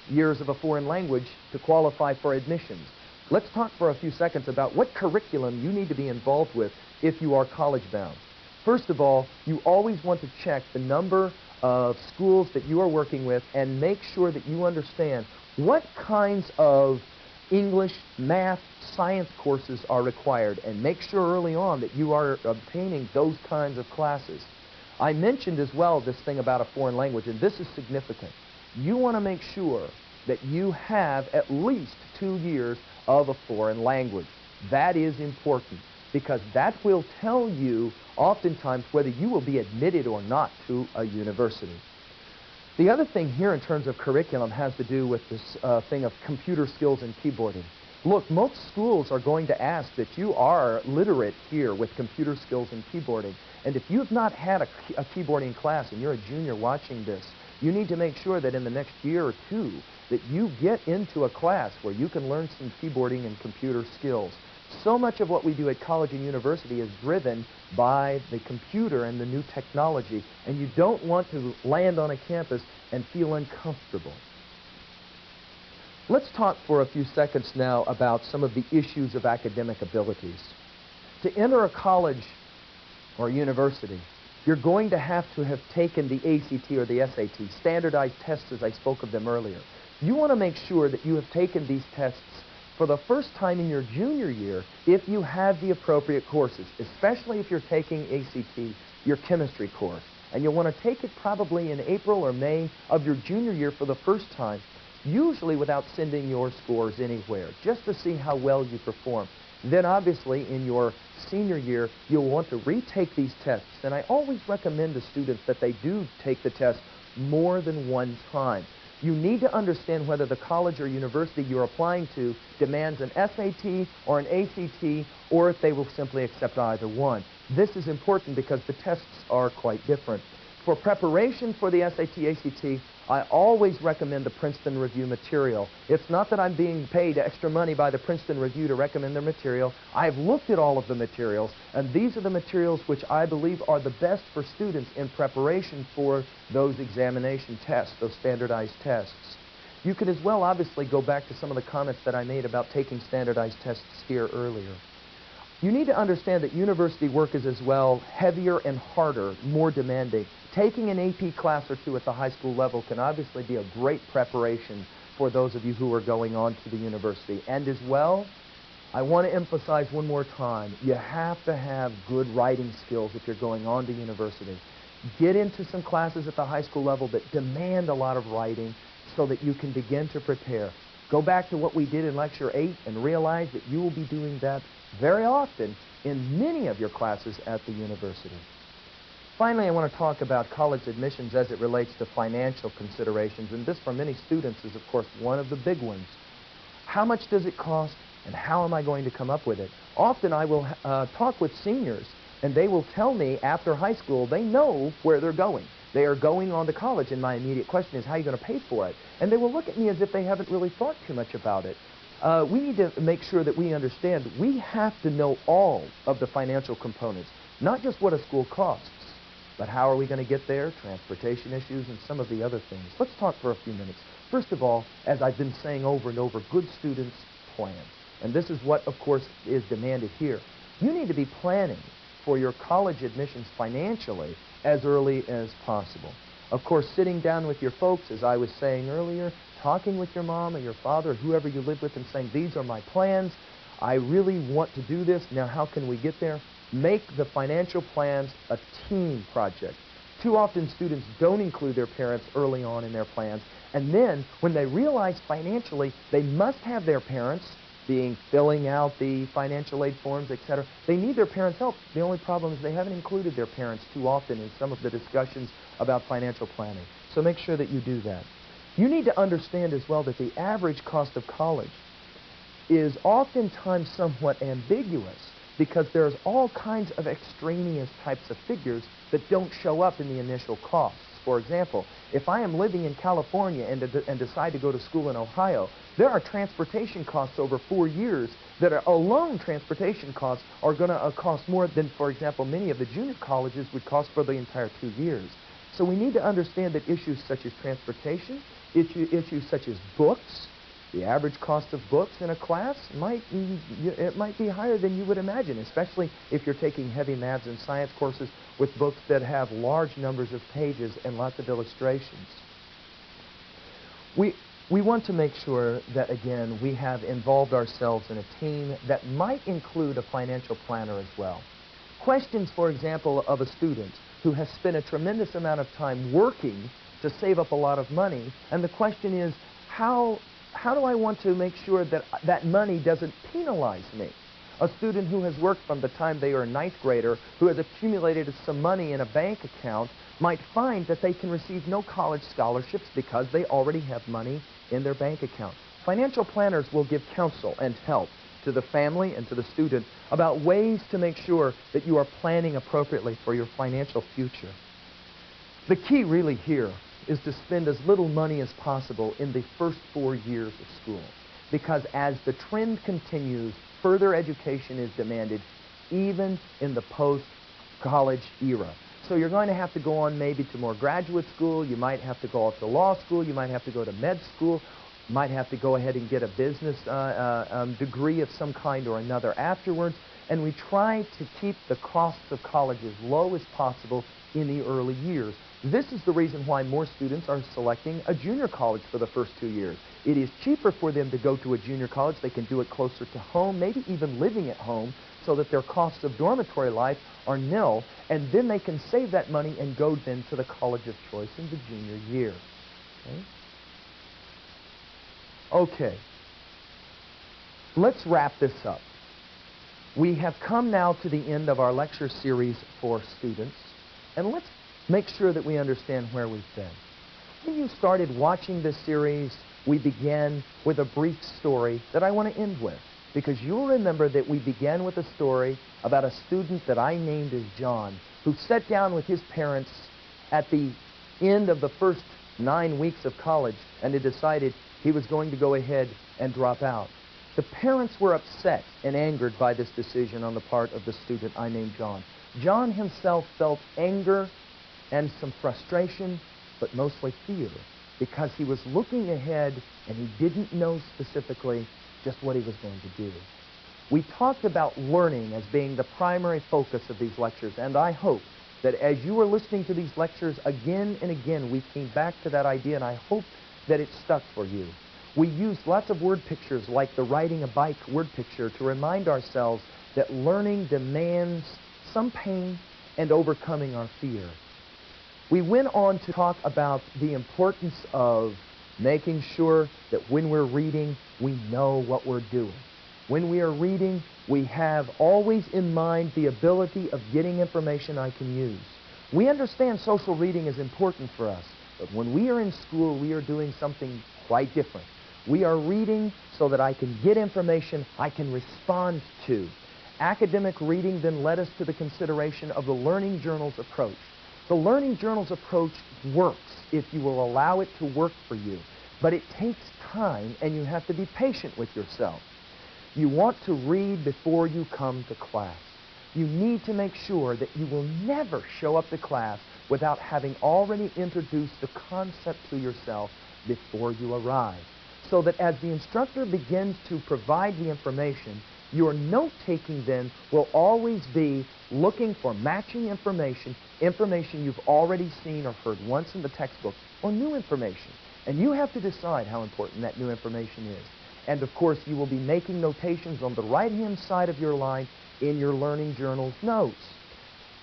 years of a foreign language to qualify for admissions? Let's talk for a few seconds about what curriculum you need to be involved with if you are college-bound. First of all, you always want to check the number of schools that you are working with and make sure that you understand what kinds of English, math, science courses are required, and make sure early on that you are obtaining those kinds of classes. I mentioned as well this thing about a foreign language, and this is significant. You want to make sure that you have at least 2 years of a foreign language. That is important, because that will tell you oftentimes whether you will be admitted or not to a university. The other thing here in terms of curriculum has to do with this thing of computer skills and keyboarding. Look, most schools are going to ask that you are literate here with computer skills and keyboarding. And if you have not had a keyboarding class and you're a junior watching this, you need to make sure that in the next year or two that you get into a class where you can learn some keyboarding and computer skills. So much of what we do at college and university is driven by the computer and the new technology, and you don't want to land on a campus and feel uncomfortable. Let's talk for a few seconds now about some of the issues of academic abilities. To enter a college or university, you're going to have taken the ACT or the SAT, standardized tests as I spoke of them earlier. You want to make sure that you have taken these tests for the first time in your junior year if you have the appropriate courses, especially if you're taking ACT, your chemistry course. And you'll want to take it probably in April or May of your junior year for the first time. usually without sending your scores anywhere, just to see how well you perform. Then obviously in your senior year, you'll want to retake these tests. And I always recommend to students that they do take the test more than one time. You need to understand whether the college or university you're applying to demands an SAT or an ACT, or if they will simply accept either one. This is important because the tests are quite different. For preparation for the SAT, ACT, I always recommend the Princeton Review material. It's not that I'm being paid extra money by the Princeton Review to recommend their material. I've looked at all of the materials, and these are the materials which I believe are the best for students in preparation for those examination tests, those standardized tests. You can as well obviously go back to some of the comments that I made about taking standardized tests here earlier. You need to understand that university work is as well heavier and harder, more demanding. Taking an AP class or two at the high school level can obviously be a great preparation for those of you who are going on to the university. And as well, I want to emphasize one more time, you have to have good writing skills if you're going on to university. Get into some classes at the high school level that demand a lot of writing so that you can begin to prepare. Go back to what we did in Lecture 8 and realize that you will be doing that very often in many of your classes at the university. Finally, I want to talk about college admissions as it relates to financial considerations, and this for many students is of course one of the big ones. How much does it cost, and how am I going to come up with it? Often I will talk with seniors, and they will tell me after high school they know where they're going. They are going on to college, and my immediate question is, how are you going to pay for it? And they will look at me as if they haven't really thought too much about it. We need to make sure that we understand we have to know all of the financial components, not just what a school costs, but how are we going to get there, transportation issues, and some of the other things. Let's talk for a few minutes. First of all, as I've been saying over and over, good students plan. And this is what, of course, is demanded here. You need to be planning for your college admissions financially as early as possible. Of course, sitting down with your folks, as I was saying earlier, talking with your mom or your father or whoever you live with and saying, these are my plans, I really want to do this, now how can we get there? Make the financial plans a team project. Too often students don't include their parents early on in their plans, and then when they realize financially they must have their parents filling out the financial aid forms, etc. They need their parents' help. The only problem is they haven't included their parents too often in some of the discussions about financial planning. So make sure that you do that. You need to understand as well that the average cost of college is oftentimes somewhat ambiguous because there's all kinds of extraneous types of figures that don't show up in the initial costs. For example, if I am living in California and decide to go to school in Ohio, there are transportation costs over 4 years that are alone transportation costs are going to cost more than, for example, many of the junior colleges would cost for the entire 2 years. So we need to understand that issues such as transportation, issues such as books, the average cost of books in a class might be higher than you would imagine, especially if you're taking heavy maths and science courses with books that have large numbers of pages and lots of illustrations. We want to make sure that, again, we have involved ourselves in a team that might include a financial planner as well. Questions, for example, of a student who has spent a tremendous amount of time working to save up a lot of money, and the question is, how do I want to make sure that that money doesn't penalize me? A student who has worked from the time they are a ninth grader, who has accumulated some money in a bank account, might find that they can receive no college scholarships because they already have money in their bank account. Financial planners will give counsel and help to the family and to the student about ways to make sure that you are planning appropriately for your financial future. The key really here is to spend as little money as possible in the first 4 years of school, because as the trend continues, further education is demanded even in the post-college era. So you're going to have to go on maybe to more graduate school, you might have to go off to law school, you might have to go to med school, you might have to go ahead and get a business degree of some kind or another afterwards, and we try to keep the costs of college as low as possible in the early years. This is the reason why more students are selecting a junior college for the first 2 years. It is cheaper for them to go to a junior college. They can do it closer to home, maybe even living at home, so that their costs of dormitory life are nil, and then they can save that money and go then to the college of choice in the junior year. Okay? Okay, let's wrap this up. We have come now to the end of our lecture series for students, and let's make sure that we understand where we've been. When you started watching this series, we began with a brief story that I want to end with, because you'll remember that we began with a story about a student that I named as John, who sat down with his parents at the end of the first 9 weeks of college and had decided he was going to go ahead and drop out. The parents were upset and angered by this decision on the part of the student I named John. John himself felt anger and some frustration, but mostly fear, because he was looking ahead and he didn't know specifically just what he was going to do. We talked about learning as being the primary focus of these lectures, and I hope that as you were listening to these lectures again and again, we came back to that idea, and I hope that it stuck for you. We used lots of word pictures like the riding a bike word picture to remind ourselves that learning demands some pain and overcoming our fear. We went on to talk about the importance of making sure that when we're reading, we know what we're doing. When we are reading, we have always in mind the ability of getting information I can use. We understand social reading is important for us, but when we are in school, we are doing something quite different. We are reading so that I can get information I can respond to. Academic reading then led us to the consideration of the Learning Journals approach. The Learning Journals approach works if you will allow it to work for you, but it takes time and you have to be patient with yourself. You want to read before you come to class. You need to make sure that you will never show up to class without having already introduced the concept to yourself before you arrive, so that as the instructor begins to provide the information, your note-taking then will always be looking for matching information, information you've already seen or heard once in the textbook, or new information. And you have to decide how important that new information is. And of course, you will be making notations on the right-hand side of your line in your Learning Journals notes.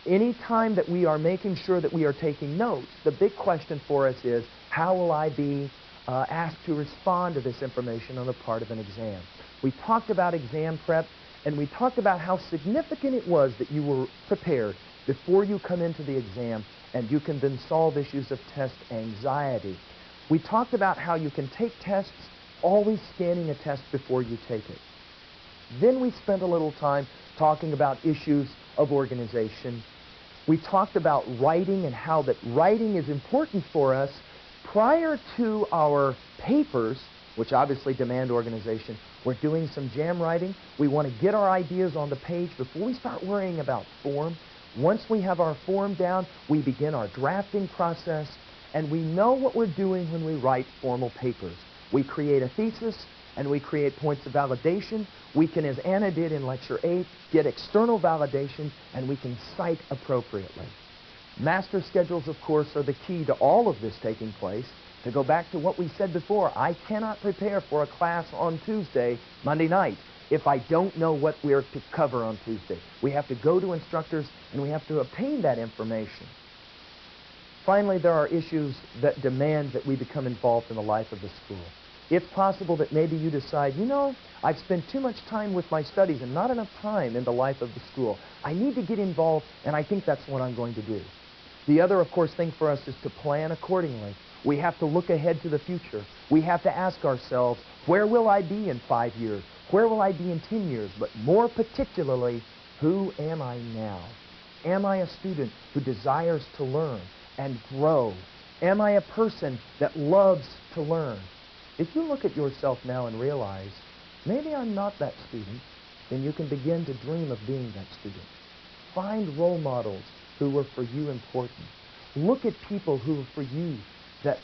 Any time that we are making sure that we are taking notes, the big question for us is, how will I be asked to respond to this information on the part of an exam? We talked about exam prep, and we talked about how significant it was that you were prepared before you come into the exam, and you can then solve issues of test anxiety. We talked about how you can take tests always scanning a test before you take it. Then we spent a little time talking about issues of organization. We talked about writing and how that writing is important for us prior to our papers, which obviously demand organization. We're doing some jam writing. We want to get our ideas on the page before we start worrying about form. Once we have our form down, we begin our drafting process, and we know what we're doing when we write formal papers. We create a thesis, and we create points of validation. We can, as Anna did in Lecture 8, get external validation, and we can cite appropriately. Master schedules, of course, are the key to all of this taking place. To go back to what we said before, I cannot prepare for a class on Tuesday, Monday night, if I don't know what we're to cover on Tuesday. We have to go to instructors, and we have to obtain that information. Finally, there are issues that demand that we become involved in the life of the school. It's possible that maybe you decide, you know, I've spent too much time with my studies and not enough time in the life of the school. I need to get involved, and I think that's what I'm going to do. The other, of course, thing for us is to plan accordingly. We have to look ahead to the future. We have to ask ourselves, where will I be in 5 years? Where will I be in 10 years? But more particularly, who am I now? Am I a student who desires to learn and grow? Am I a person that loves to learn? If you look at yourself now and realize, maybe I'm not that student, then you can begin to dream of being that student. Find role models who were for you important. Look at people who were for you that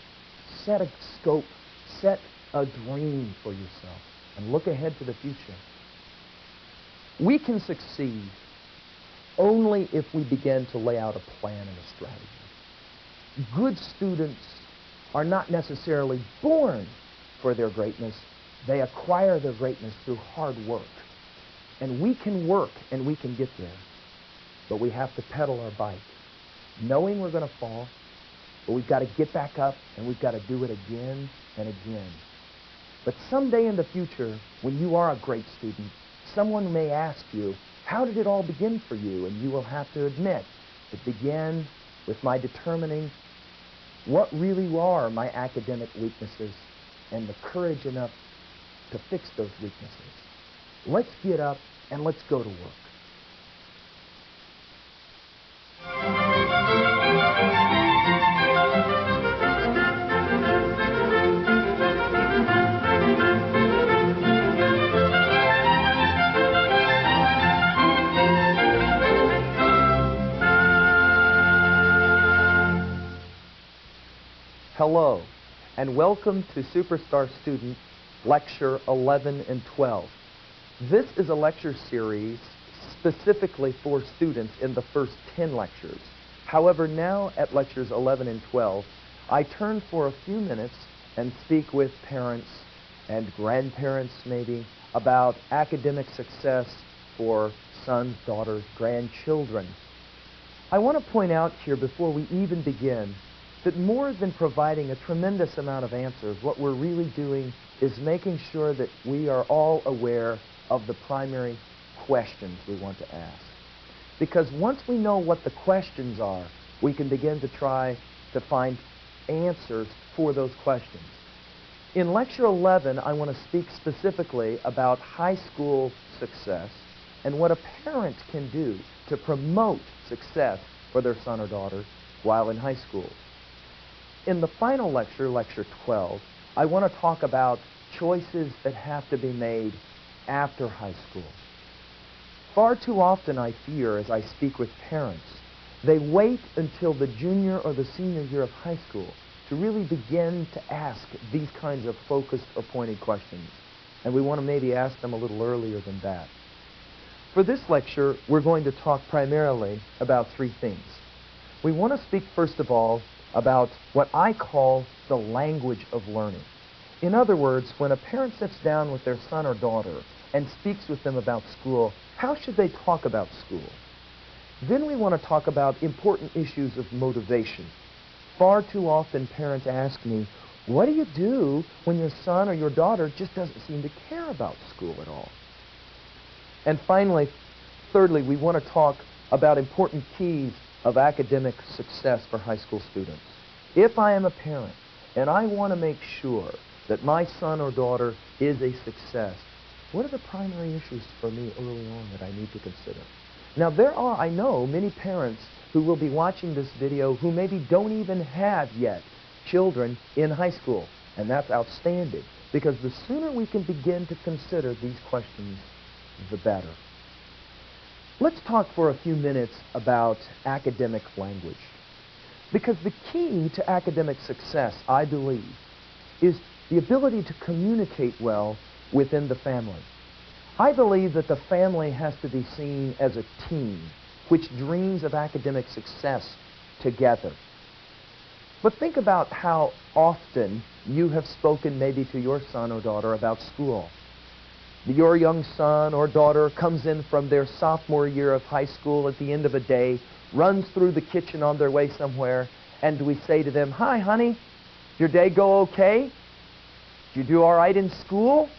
set a scope, set a dream for yourself, and look ahead to the future. We can succeed only if we begin to lay out a plan and a strategy. Good students are not necessarily born for their greatness. They acquire their greatness through hard work. And we can work and we can get there. But we have to pedal our bike, knowing we're going to fall, but we've got to get back up and we've got to do it again and again. But someday in the future, when you are a great student, someone may ask you, how did it all begin for you? And you will have to admit, it began with my determining what really are my academic weaknesses and the courage enough to fix those weaknesses. Let's get up and let's go to work. Hello, and welcome to Superstar Student Lecture 11 and 12. This is a lecture series specifically for students in the first 10 lectures. However, now at lectures 11 and 12, I turn for a few minutes and speak with parents and grandparents maybe about academic success for sons, daughters, grandchildren. I want to point out here before we even begin that more than providing a tremendous amount of answers, what we're really doing is making sure that we are all aware of the primary questions we want to ask. Because once we know what the questions are, we can begin to try to find answers for those questions. In Lecture 11, I want to speak specifically about high school success and what a parent can do to promote success for their son or daughter while in high school. In the final lecture, Lecture 12, I want to talk about choices that have to be made after high school. Far too often, I fear, as I speak with parents, they wait until the junior or the senior year of high school to really begin to ask these kinds of focused or pointed questions. And we want to maybe ask them a little earlier than that. For this lecture, we're going to talk primarily about three things. We want to speak, first of all, about what I call the language of learning. In other words, when a parent sits down with their son or daughter and speaks with them about school, how should they talk about school? Then we want to talk about important issues of motivation. Far too often parents ask me, what do you do when your son or your daughter just doesn't seem to care about school at all? And finally, thirdly, we want to talk about important keys of academic success for high school students. If I am a parent and I want to make sure that my son or daughter is a success, what are the primary issues for me early on that I need to consider? Now there are, I know, many parents who will be watching this video who maybe don't even have yet children in high school, and that's outstanding, because the sooner we can begin to consider these questions, the better. Let's talk for a few minutes about academic language. Because the key to academic success, I believe, is the ability to communicate well within the family. I believe that the family has to be seen as a team which dreams of academic success together. But think about how often you have spoken maybe to your son or daughter about school. Your young son or daughter comes in from their sophomore year of high school at the end of a day, runs through the kitchen on their way somewhere, and we say to them, "Hi, honey, did your day go okay? Did you do all right in school?"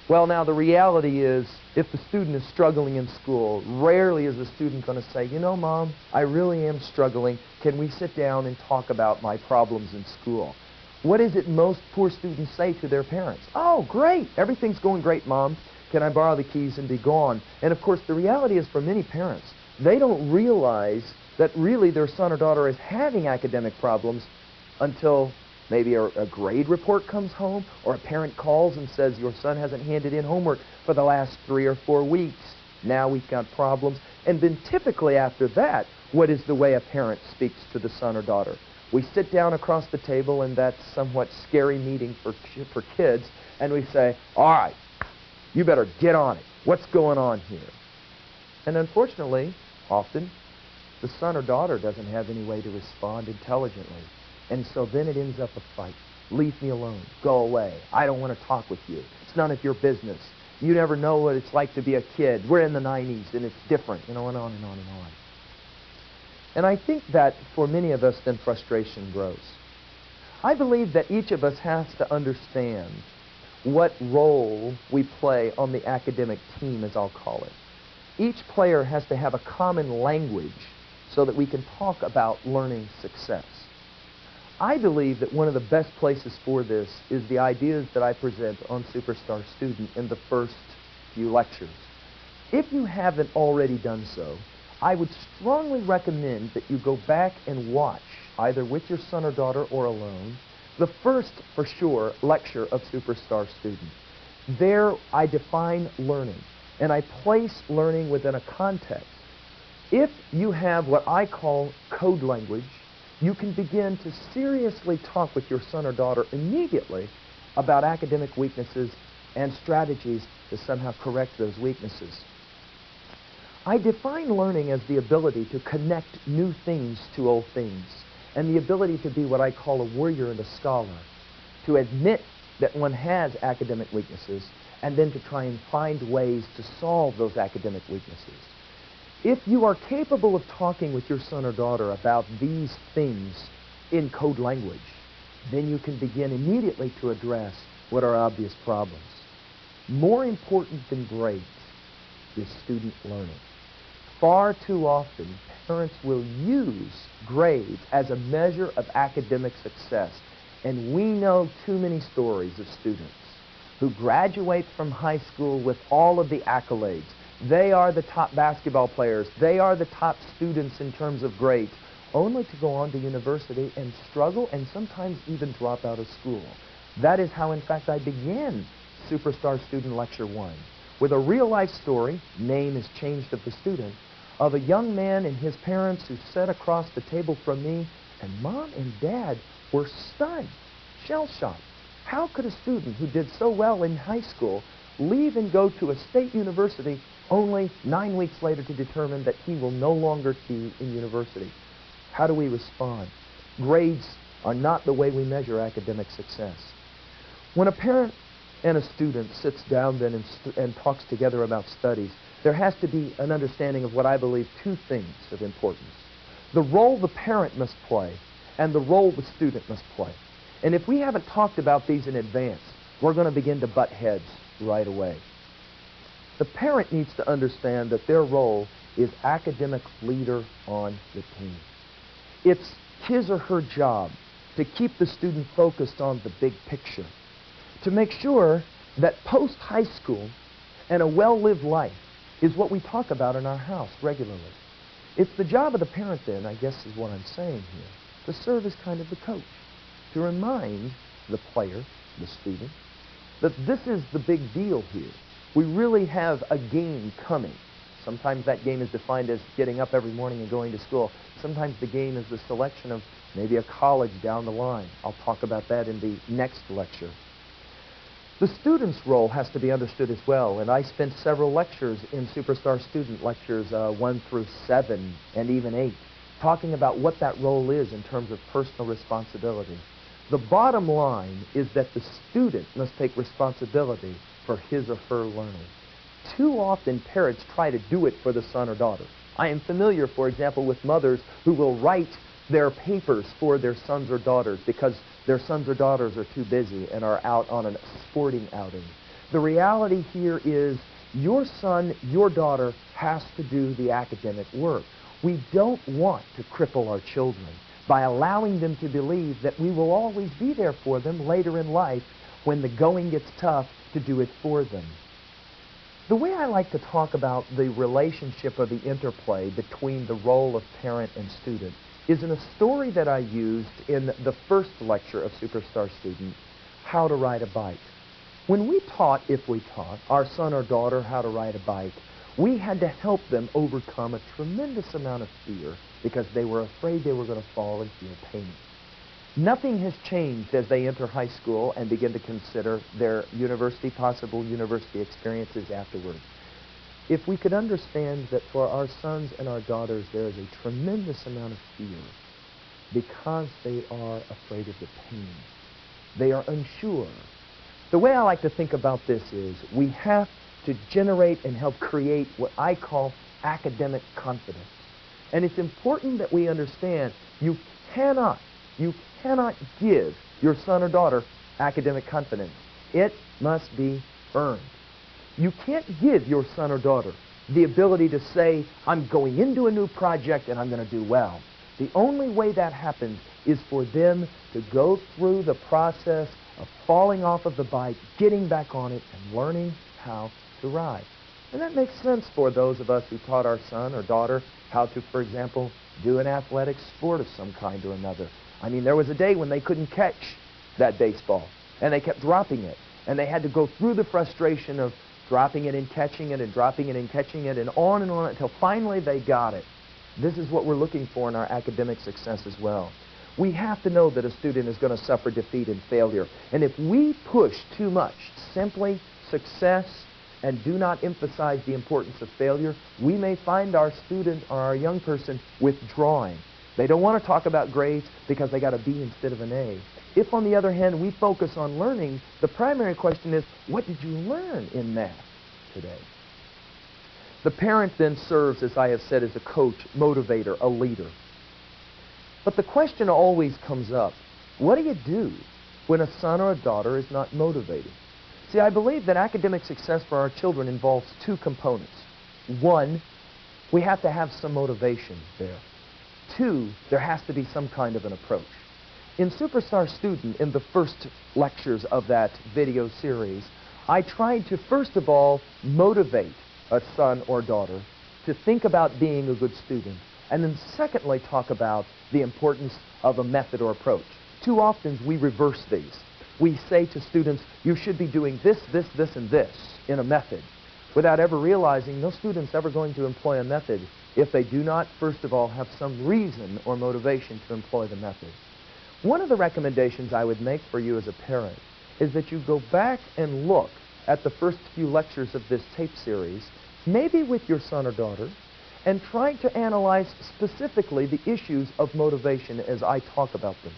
Well, now the reality is, if the student is struggling in school, rarely is the student going to say, "You know, Mom, I really am struggling. Can we sit down and talk about my problems in school?" What is it most poor students say to their parents? "Oh, great. Everything's going great, Mom. Can I borrow the keys and be gone?" And, of course, the reality is for many parents, they don't realize that really their son or daughter is having academic problems until maybe a grade report comes home, or a parent calls and says, "Your son hasn't handed in homework for the last 3 or 4 weeks. Now we've got problems." And then typically after that, what is the way a parent speaks to the son or daughter? We sit down across the table in that somewhat scary meeting for kids, and we say, "All right, you better get on it. What's going on here?" And unfortunately, often, the son or daughter doesn't have any way to respond intelligently. And so then it ends up a fight. "Leave me alone. Go away. I don't want to talk with you. It's none of your business. You never know what it's like to be a kid. We're in the 90s, and it's different," and on and on and on and on. And I think that for many of us, then frustration grows. I believe that each of us has to understand what role we play on the academic team, as I'll call it. Each player has to have a common language so that we can talk about learning success. I believe that one of the best places for this is the ideas that I present on Superstar Student in the first few lectures. If you haven't already done so, I would strongly recommend that you go back and watch, either with your son or daughter or alone, the first, for sure, lecture of Superstar Student. There I define learning, and I place learning within a context. If you have what I call code language, you can begin to seriously talk with your son or daughter immediately about academic weaknesses and strategies to somehow correct those weaknesses. I define learning as the ability to connect new things to old things, and the ability to be what I call a warrior and a scholar, to admit that one has academic weaknesses, and then to try and find ways to solve those academic weaknesses. If you are capable of talking with your son or daughter about these things in code language, then you can begin immediately to address what are obvious problems. More important than grades is student learning. Far too often, parents will use grades as a measure of academic success, and we know too many stories of students who graduate from high school with all of the accolades. They are the top basketball players. They are the top students in terms of grades, only to go on to university and struggle and sometimes even drop out of school. That is how, in fact, I began Superstar Student Lecture 1, with a real-life story, name is changed of the student, of a young man and his parents who sat across the table from me, and Mom and Dad were stunned, shell-shocked. How could a student who did so well in high school leave and go to a state university only 9 weeks later to determine that he will no longer be in university? How do we respond? Grades are not the way we measure academic success. When a parent and a student sits down then and talks together about studies, there has to be an understanding of what I believe two things of importance. The role the parent must play and the role the student must play. And if we haven't talked about these in advance, we're going to begin to butt heads right away. The parent needs to understand that their role is academic leader on the team. It's his or her job to keep the student focused on the big picture, to make sure that post-high school and a well-lived life is what we talk about in our house regularly. It's the job of the parent then, I guess is what I'm saying here, to serve as kind of the coach, to remind the player, the student, that this is the big deal here. We really have a game coming. Sometimes that game is defined as getting up every morning and going to school. Sometimes the game is the selection of maybe a college down the line. I'll talk about that in the next lecture. The student's role has to be understood as well, and I spent several lectures in Superstar Student, lectures 1 through 7 and even 8, talking about what that role is in terms of personal responsibility. The bottom line is that the student must take responsibility for his or her learning. Too often parents try to do it for the son or daughter. I am familiar, for example, with mothers who will write their papers for their sons or daughters because their sons or daughters are too busy and are out on a sporting outing. The reality here is your son, your daughter has to do the academic work. We don't want to cripple our children by allowing them to believe that we will always be there for them later in life when the going gets tough to do it for them. The way I like to talk about the relationship or the interplay between the role of parent and student is in a story that I used in the first lecture of Superstar Student, How to Ride a Bike. When we taught, if we taught, our son or daughter how to ride a bike, we had to help them overcome a tremendous amount of fear because they were afraid they were going to fall and feel pain. Nothing has changed as they enter high school and begin to consider their possible university experiences afterward. If we could understand that for our sons and our daughters there is a tremendous amount of fear because they are afraid of the pain. They are unsure. The way I like to think about this is we have to generate and help create what I call academic confidence. And it's important that we understand you cannot give your son or daughter academic confidence It must be earned. You can't give your son or daughter the ability to say, I'm going into a new project and I'm going to do well. The only way that happens is for them to go through the process of falling off of the bike, getting back on it, and learning how to ride. And that makes sense for those of us who taught our son or daughter how to, for example, do an athletic sport of some kind or another. I mean, there was a day when they couldn't catch that baseball, and they kept dropping it, and they had to go through the frustration of dropping it and catching it and dropping it and catching it and on until finally they got it. This is what we're looking for in our academic success as well. We have to know that a student is going to suffer defeat and failure. And if we push too much simply success and do not emphasize the importance of failure, we may find our student or our young person withdrawing. They don't want to talk about grades because they got a B instead of an A. If, on the other hand, we focus on learning, the primary question is, what did you learn in math today? The parent then serves, as I have said, as a coach, motivator, a leader. But the question always comes up, what do you do when a son or a daughter is not motivated? See, I believe that academic success for our children involves two components. One, we have to have some motivation there. Two, there has to be some kind of an approach. In Superstar Student, in the first lectures of that video series, I tried to first of all motivate a son or daughter to think about being a good student, and then secondly talk about the importance of a method or approach. Too often we reverse these. We say to students, you should be doing this, this, this, and this in a method, without ever realizing no student's ever going to employ a method if they do not, first of all, have some reason or motivation to employ the method. One of the recommendations I would make for you as a parent is that you go back and look at the first few lectures of this tape series, maybe with your son or daughter, and try to analyze specifically the issues of motivation as I talk about them.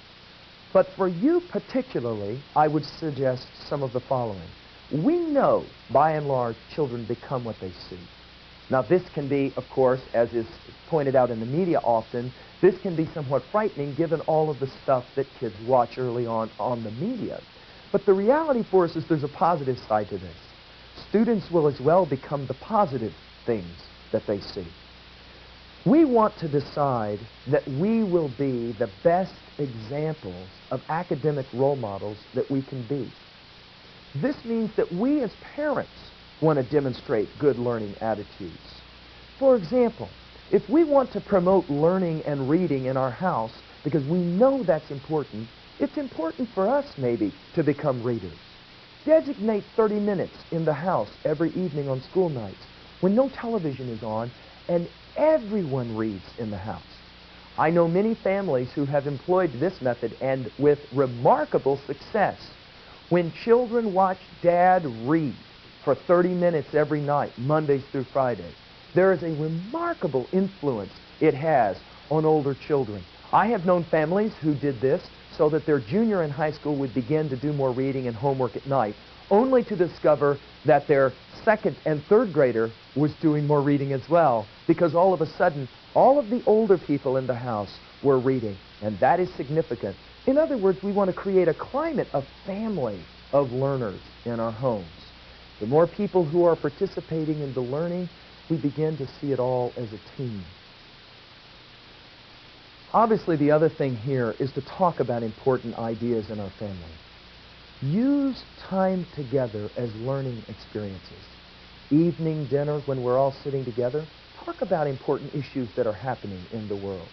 But for you particularly, I would suggest some of the following. We know, by and large, children become what they see. Now, this can be, of course, as is pointed out in the media often, this can be somewhat frightening given all of the stuff that kids watch early on the media. But the reality for us is there's a positive side to this. Students will as well become the positive things that they see. We want to decide that we will be the best examples of academic role models that we can be. This means that we as parents want to demonstrate good learning attitudes. For example, if we want to promote learning and reading in our house because we know that's important, it's important for us maybe to become readers. Designate 30 minutes in the house every evening on school nights when no television is on and everyone reads in the house. I know many families who have employed this method and with remarkable success. When children watch Dad read for 30 minutes every night, Mondays through Fridays, there is a remarkable influence it has on older children. I have known families who did this so that their junior in high school would begin to do more reading and homework at night, only to discover that their second and third grader was doing more reading as well, because all of a sudden, all of the older people in the house were reading, and that is significant. In other words, we want to create a climate of family of learners in our homes. The more people who are participating in the learning, we begin to see it all as a team. Obviously, the other thing here is to talk about important ideas in our family. Use time together as learning experiences. Evening dinner when we're all sitting together, talk about important issues that are happening in the world.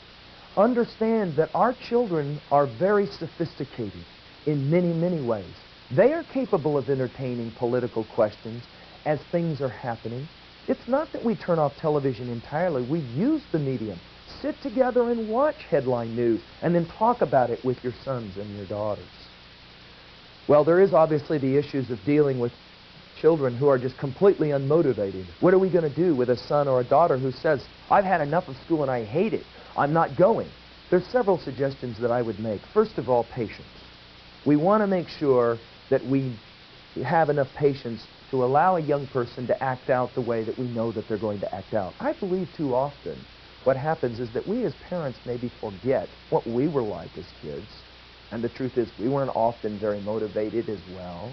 Understand that our children are very sophisticated in many, many ways. They are capable of entertaining political questions as things are happening. It's not that we turn off television entirely. We use the medium. Sit together and watch headline news and then talk about it with your sons and your daughters. Well, there is obviously the issues of dealing with children who are just completely unmotivated. What are we going to do with a son or a daughter who says, I've had enough of school and I hate it. I'm not going. There's several suggestions that I would make. First of all, patience. We want to make sure that we have enough patience to allow a young person to act out the way that we know that they're going to act out. I believe too often what happens is that we as parents maybe forget what we were like as kids. And the truth is we weren't often very motivated as well.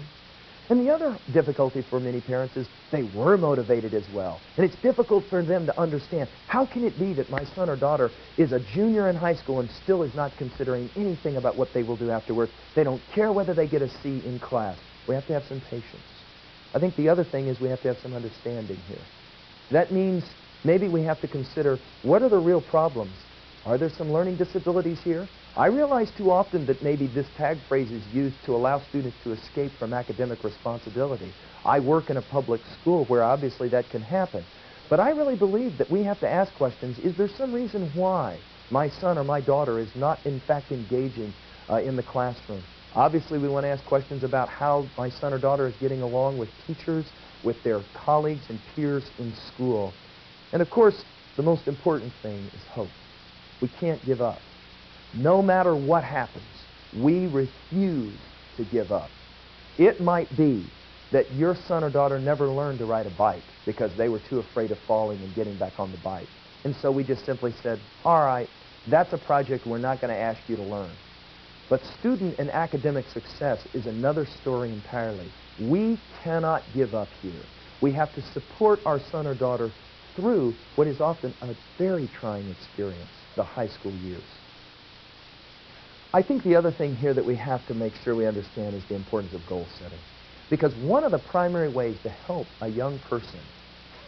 And the other difficulty for many parents is they were motivated as well. And it's difficult for them to understand, how can it be that my son or daughter is a junior in high school and still is not considering anything about what they will do afterwards? They don't care whether they get a C in class. We have to have some patience. I think the other thing is we have to have some understanding here. That means maybe we have to consider, what are the real problems? Are there some learning disabilities here? I realize too often that maybe this tag phrase is used to allow students to escape from academic responsibility. I work in a public school where obviously that can happen. But I really believe that we have to ask questions, is there some reason why my son or my daughter is not in fact engaging in the classroom? Obviously we want to ask questions about how my son or daughter is getting along with teachers, with their colleagues and peers in school. And of course, the most important thing is hope. We can't give up. No matter what happens, we refuse to give up. It might be that your son or daughter never learned to ride a bike because they were too afraid of falling and getting back on the bike. And so we just simply said, all right, that's a project we're not going to ask you to learn. But student and academic success is another story entirely. We cannot give up here. We have to support our son or daughter through what is often a very trying experience, the high school years. I think the other thing here that we have to make sure we understand is the importance of goal setting. Because one of the primary ways to help a young person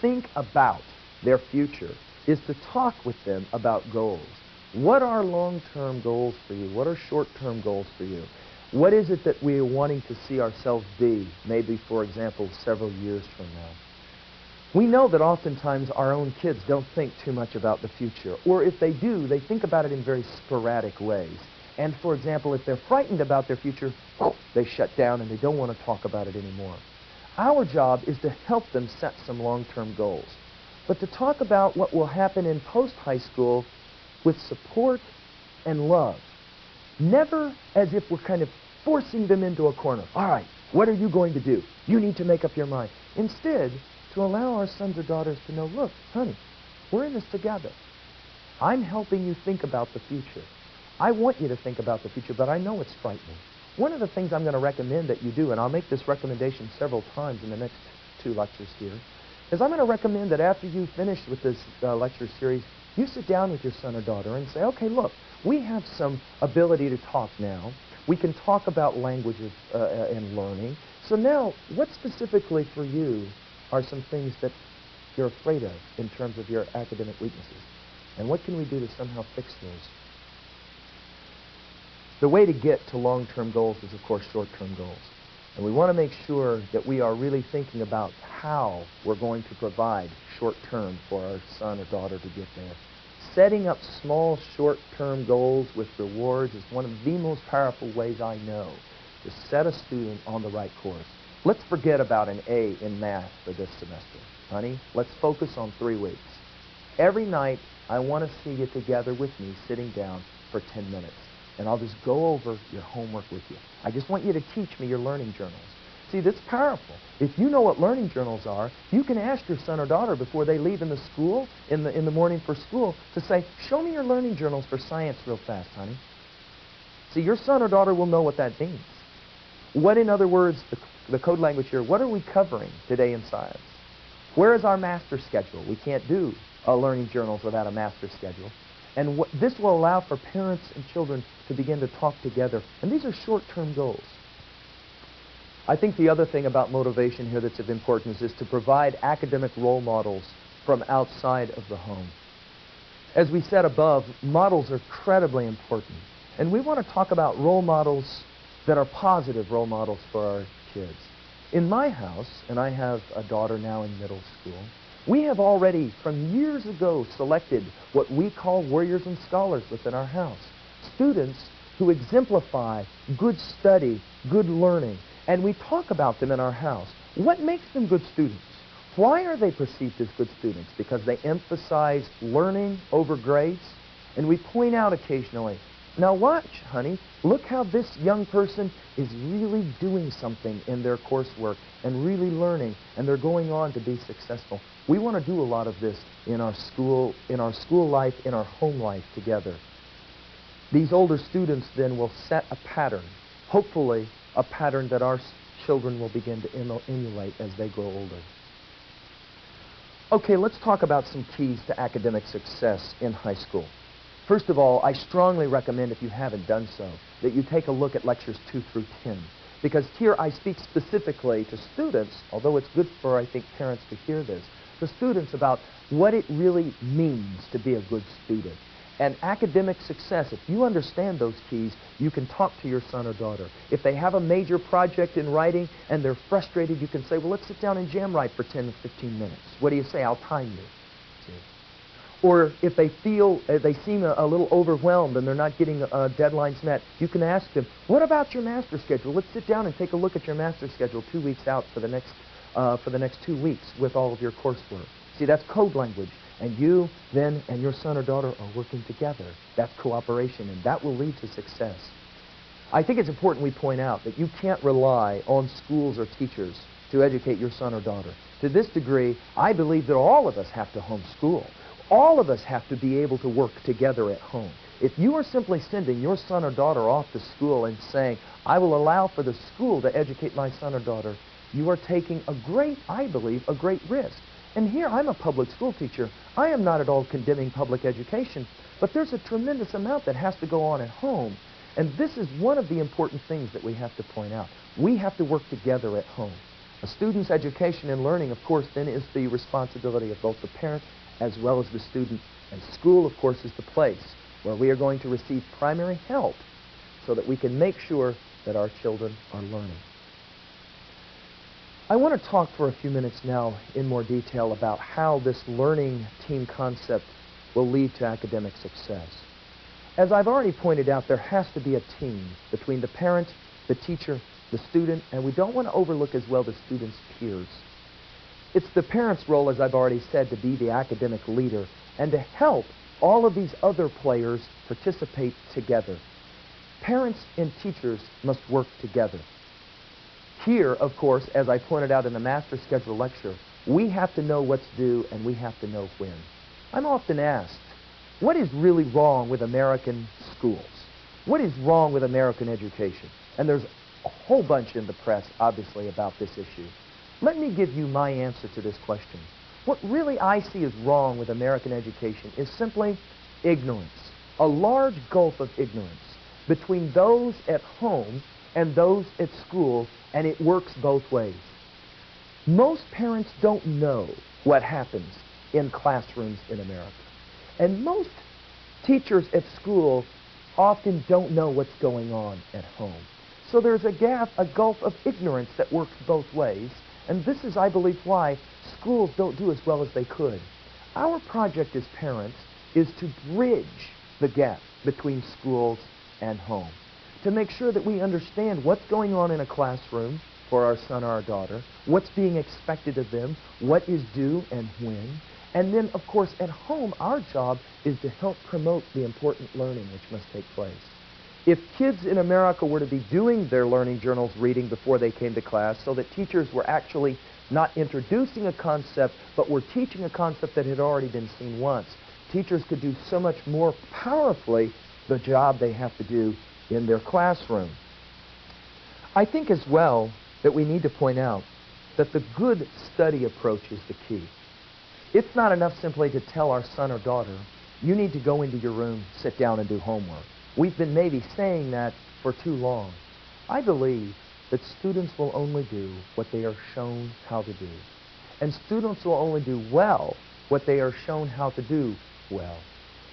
think about their future is to talk with them about goals. What are long-term goals for you? What are short-term goals for you? What is it that we are wanting to see ourselves be, maybe, for example, several years from now? We know that oftentimes our own kids don't think too much about the future. Or if they do, they think about it in very sporadic ways. And, for example, if they're frightened about their future, they shut down and they don't want to talk about it anymore. Our job is to help them set some long-term goals. But to talk about what will happen in post-high school with support and love. Never as if we're kind of forcing them into a corner. All right, what are you going to do? You need to make up your mind. Instead, to allow our sons or daughters to know, look, honey, we're in this together. I'm helping you think about the future. I want you to think about the future, but I know it's frightening. One of the things I'm going to recommend that you do, and I'll make this recommendation several times in the next 2 lectures here, is I'm going to recommend that after you finish with this lecture series, you sit down with your son or daughter and say, okay, look, we have some ability to talk now. We can talk about languages and learning. So now, what specifically for you are some things that you're afraid of in terms of your academic weaknesses? And what can we do to somehow fix those? The way to get to long-term goals is, of course, short-term goals. And we want to make sure that we are really thinking about how we're going to provide short-term for our son or daughter to get there. Setting up small short-term goals with rewards is one of the most powerful ways I know to set a student on the right course. Let's forget about an A in math for this semester. Honey, let's focus on 3 weeks. Every night, I want to see you together with me sitting down for 10 minutes. And I'll just go over your homework with you. I just want you to teach me your learning journals. See, that's powerful. If you know what learning journals are, you can ask your son or daughter before they leave in the morning for school, to say, show me your learning journals for science real fast, honey. See, your son or daughter will know what that means. What, in other words, the code language here, what are we covering today in science? Where is our master schedule? We can't do learning journals without a master schedule. And this will allow for parents and children to begin to talk together. And these are short-term goals. I think the other thing about motivation here that's of importance is to provide academic role models from outside of the home. As we said above, models are incredibly important. And we want to talk about role models that are positive role models for our kids. In my house, and I have a daughter now in middle school, we have already, from years ago, selected what we call warriors and scholars within our house. Students who exemplify good study, good learning, and we talk about them in our house. What makes them good students? Why are they perceived as good students? Because they emphasize learning over grades? And we point out occasionally, now watch, honey, look how this young person is really doing something in their coursework and really learning, and they're going on to be successful. We want to do a lot of this in our school life, in our home life together. These older students then will set a pattern, hopefully a pattern that our children will begin to emulate as they grow older. Okay, let's talk about some keys to academic success in high school. First of all, I strongly recommend, if you haven't done so, that you take a look at lectures 2 through 10. Because here I speak specifically to students, although it's good for, I think, parents to hear this, to students about what it really means to be a good student. And academic success, if you understand those keys, you can talk to your son or daughter. If they have a major project in writing and they're frustrated, you can say, well, let's sit down and jam write for 10 to 15 minutes. What do you say? I'll time you. See? Or if they feel, they seem a little overwhelmed and they're not getting deadlines met, you can ask them, what about your master schedule? Let's sit down and take a look at your master schedule 2 weeks out for the next 2 weeks with all of your coursework. See, that's code language. And you, then, and your son or daughter are working together. That's cooperation, and that will lead to success. I think it's important we point out that you can't rely on schools or teachers to educate your son or daughter. To this degree, I believe that all of us have to homeschool. All of us have to be able to work together at home. If you are simply sending your son or daughter off to school and saying, I will allow for the school to educate my son or daughter, you are taking I believe, a great risk. And here, I'm a public school teacher. I am not at all condemning public education, but there's a tremendous amount that has to go on at home. And this is one of the important things that we have to point out. We have to work together at home. A student's education and learning, of course, then is the responsibility of both the parent as well as the student. And school, of course, is the place where we are going to receive primary help so that we can make sure that our children are learning. I want to talk for a few minutes now in more detail about how this learning team concept will lead to academic success. As I've already pointed out, there has to be a team between the parent, the teacher, the student, and we don't want to overlook as well the student's peers. It's the parent's role, as I've already said, to be the academic leader and to help all of these other players participate together. Parents and teachers must work together. Here, of course, as I pointed out in the master schedule lecture, we have to know what's due and we have to know when. I'm often asked, what is really wrong with American schools? What is wrong with American education? And there's a whole bunch in the press, obviously, about this issue. Let me give you my answer to this question. What really I see as wrong with American education is simply ignorance, a large gulf of ignorance between those at home and those at school, and it works both ways. Most parents don't know what happens in classrooms in America. And most teachers at school often don't know what's going on at home. So there's a gulf of ignorance that works both ways, and this is, I believe, why schools don't do as well as they could. Our project as parents is to bridge the gap between schools and home, to make sure that we understand what's going on in a classroom for our son or our daughter, what's being expected of them, what is due and when. And then, of course, at home, our job is to help promote the important learning which must take place. If kids in America were to be doing their learning journals reading before they came to class, so that teachers were actually not introducing a concept, but were teaching a concept that had already been seen once, teachers could do so much more powerfully the job they have to do in their classroom. I think as well that we need to point out that the good study approach is the key. It's not enough simply to tell our son or daughter, you need to go into your room, sit down and do homework. We've been maybe saying that for too long. I believe that students will only do what they are shown how to do. And students will only do well what they are shown how to do well.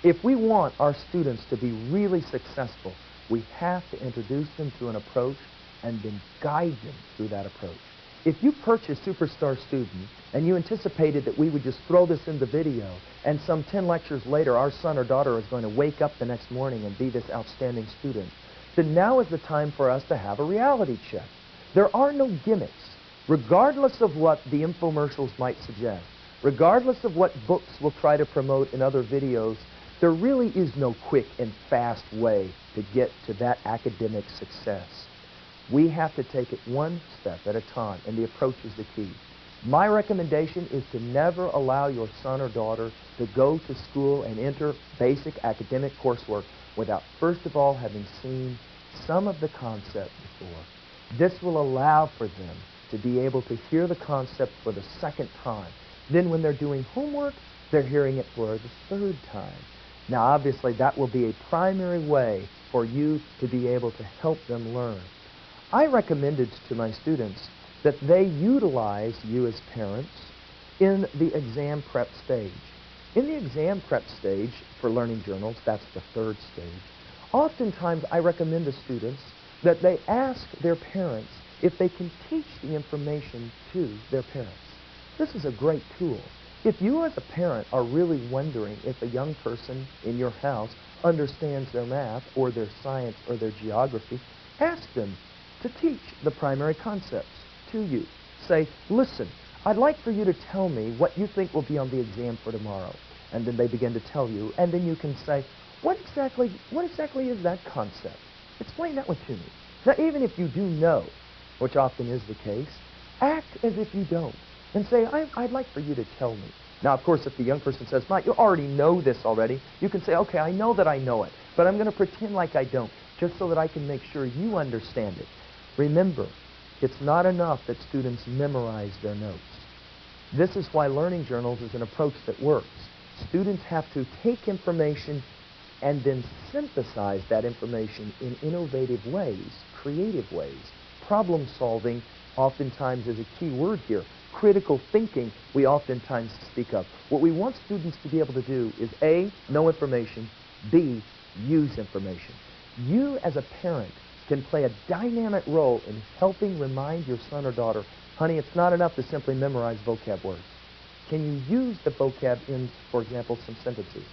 If we want our students to be really successful, we have to introduce them to an approach and then guide them through that approach. If you purchase Superstar Student and you anticipated that we would just throw this in the video and some 10 lectures later our son or daughter is going to wake up the next morning and be this outstanding student, then now is the time for us to have a reality check. There are no gimmicks. Regardless of what the infomercials might suggest, regardless of what books will try to promote in other videos, there really is no quick and fast way to get to that academic success. We have to take it one step at a time, and the approach is the key. My recommendation is to never allow your son or daughter to go to school and enter basic academic coursework without first of all having seen some of the concept before. This will allow for them to be able to hear the concept for the second time. Then when they're doing homework, they're hearing it for the third time. Now, obviously, that will be a primary way for you to be able to help them learn. I recommended to my students that they utilize you as parents in the exam prep stage. In the exam prep stage for learning journals, that's the third stage, oftentimes I recommend to students that they ask their parents if they can teach the information to their parents. This is a great tool. If you as a parent are really wondering if a young person in your house understands their math or their science or their geography, ask them to teach the primary concepts to you. Say, listen, I'd like for you to tell me what you think will be on the exam for tomorrow. And then they begin to tell you, and then you can say, what exactly is that concept? Explain that one to me. Now, even if you do know, which often is the case, act as if you don't, and say, I'd like for you to tell me. Now, of course, if the young person says, Mike, you already know this already, you can say, okay, I know that I know it, but I'm going to pretend like I don't, just so that I can make sure you understand it. Remember, it's not enough that students memorize their notes. This is why learning journals is an approach that works. Students have to take information and then synthesize that information in innovative ways, creative ways. Problem solving oftentimes is a key word here. Critical thinking we oftentimes speak of. What we want students to be able to do is A, know information, B, use information. You as a parent can play a dynamic role in helping remind your son or daughter, honey, it's not enough to simply memorize vocab words. Can you use the vocab in, for example, some sentences?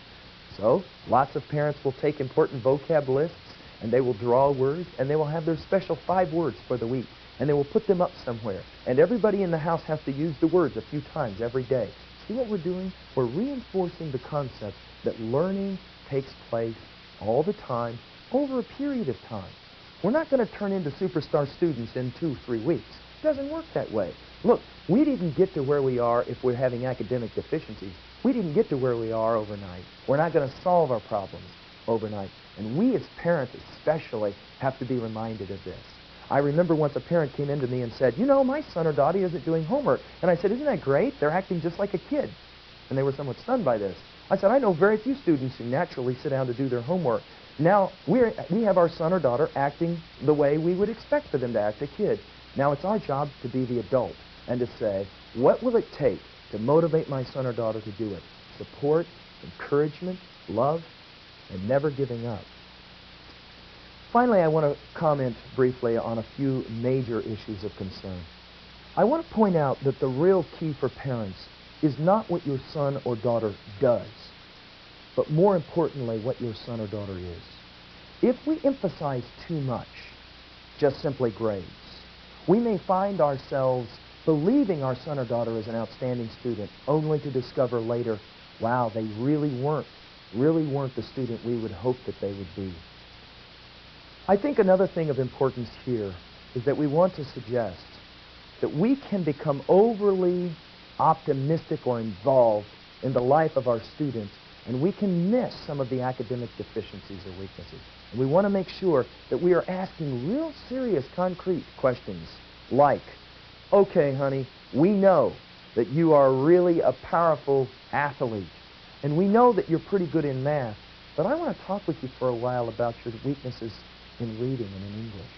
So, lots of parents will take important vocab lists and they will draw words and they will have their special 5 words for the week and they will put them up somewhere. And everybody in the house has to use the words a few times every day. See what we're doing? We're reinforcing the concept that learning takes place all the time over a period of time. We're not going to turn into superstar students in 2-3 weeks. It doesn't work that way. Look, we didn't get to where we are if we're having academic deficiencies. We didn't get to where we are overnight. We're not going to solve our problems overnight. And we as parents especially have to be reminded of this. I remember once a parent came in to me and said, you know, my son or daughter isn't doing homework. And I said, isn't that great? They're acting just like a kid. And they were somewhat stunned by this. I said, I know very few students who naturally sit down to do their homework. Now, we have our son or daughter acting the way we would expect for them to act, a kid. Now, it's our job to be the adult and to say, what will it take to motivate my son or daughter to do it? Support, encouragement, love, and never giving up. Finally, I want to comment briefly on a few major issues of concern. I want to point out that the real key for parents is not what your son or daughter does, but more importantly, what your son or daughter is. If we emphasize too much, just simply grades, we may find ourselves believing our son or daughter is an outstanding student, only to discover later, wow, they really weren't the student we would hope that they would be. I think another thing of importance here is that we want to suggest that we can become overly optimistic or involved in the life of our students, and we can miss some of the academic deficiencies or weaknesses. And we want to make sure that we are asking real serious, concrete questions like, okay, honey, we know that you are really a powerful athlete, and we know that you're pretty good in math, but I want to talk with you for a while about your weaknesses in reading and in English.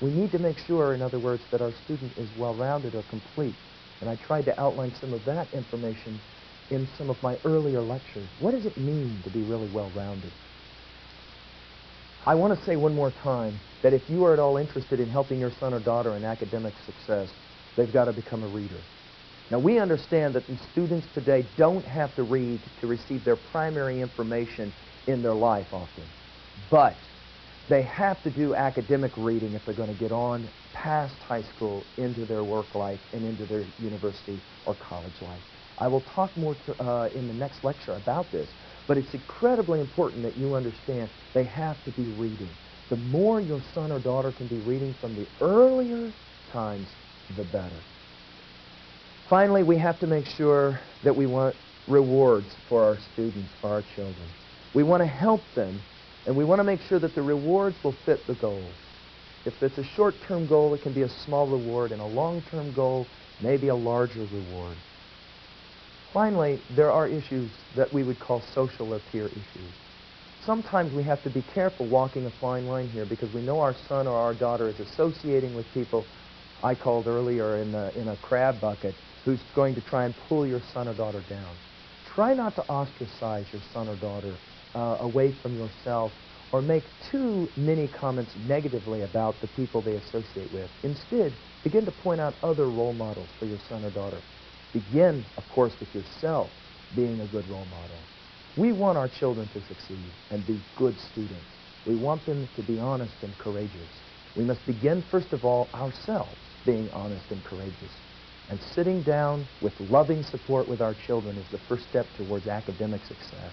We need to make sure, in other words, that our student is well-rounded or complete. And I tried to outline some of that information in some of my earlier lectures. What does it mean to be really well-rounded? I want to say one more time that if you are at all interested in helping your son or daughter in academic success, they've got to become a reader. Now, we understand that the students today don't have to read to receive their primary information in their life often. But they have to do academic reading if they're going to get on past high school into their work life and into their university or college life. I will talk more in the next lecture about this, but it's incredibly important that you understand they have to be reading. The more your son or daughter can be reading from the earlier times, the better. Finally, we have to make sure that we want rewards for our students, for our children. We want to help them, and we want to make sure that the rewards will fit the goals. If it's a short-term goal, it can be a small reward, and a long-term goal, maybe a larger reward. Finally, there are issues that we would call social or peer issues. Sometimes we have to be careful walking a fine line here because we know our son or our daughter is associating with people I called earlier in a crab bucket who's going to try and pull your son or daughter down. Try not to ostracize your son or daughter away from yourself or make too many comments negatively about the people they associate with. Instead, begin to point out other role models for your son or daughter. Begin, of course, with yourself being a good role model. We want our children to succeed and be good students. We want them to be honest and courageous. We must begin, first of all, ourselves being honest and courageous. And sitting down with loving support with our children is the first step towards academic success.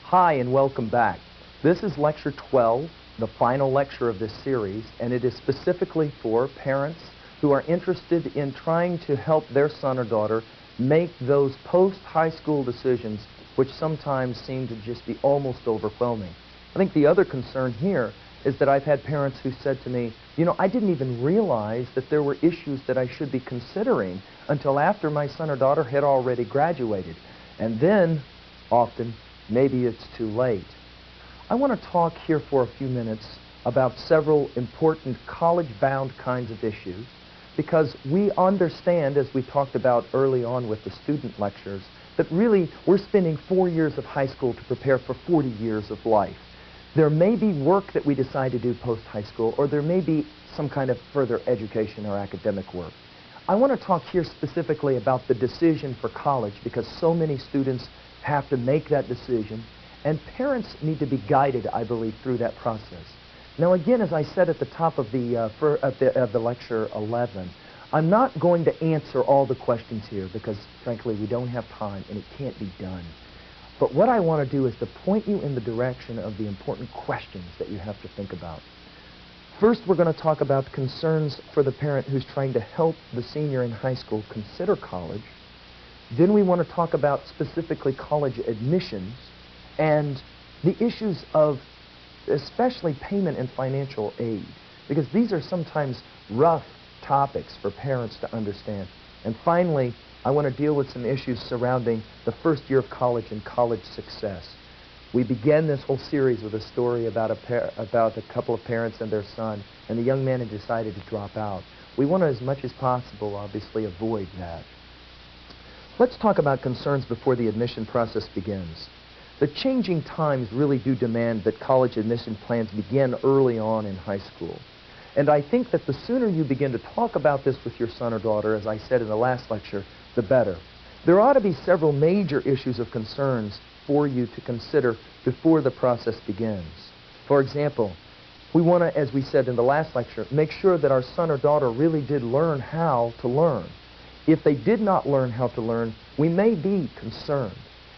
Hi, and welcome back. This is Lecture 12, the final lecture of this series, and it is specifically for parents who are interested in trying to help their son or daughter make those post-high school decisions which sometimes seem to just be almost overwhelming. I think the other concern here is that I've had parents who said to me, you know, I didn't even realize that there were issues that I should be considering until after my son or daughter had already graduated. And then, often, maybe it's too late. I want to talk here for a few minutes about several important college-bound kinds of issues because we understand, as we talked about early on with the student lectures, that really we're spending 4 years of high school to prepare for 40 years of life. There may be work that we decide to do post-high school, or there may be some kind of further education or academic work. I want to talk here specifically about the decision for college because so many students have to make that decision, and parents need to be guided, I believe, through that process. Now, again, as I said at the top of the lecture 11, I'm not going to answer all the questions here because, frankly, we don't have time and it can't be done. But what I want to do is to point you in the direction of the important questions that you have to think about. First, we're going to talk about concerns for the parent who's trying to help the senior in high school consider college. Then we want to talk about specifically college admissions and the issues of especially payment and financial aid, because these are sometimes rough topics for parents to understand. And finally, I want to deal with some issues surrounding the first year of college and college success. We began this whole series with a story about a couple of parents and their son, and the young man had decided to drop out. We want to, as much as possible, obviously avoid that. Let's talk about concerns before the admission process begins. The changing times really do demand that college admission plans begin early on in high school. And I think that the sooner you begin to talk about this with your son or daughter, as I said in the last lecture, the better. There ought to be several major issues of concerns for you to consider before the process begins. For example, we want to, as we said in the last lecture, make sure that our son or daughter really did learn how to learn. If they did not learn how to learn, we may be concerned.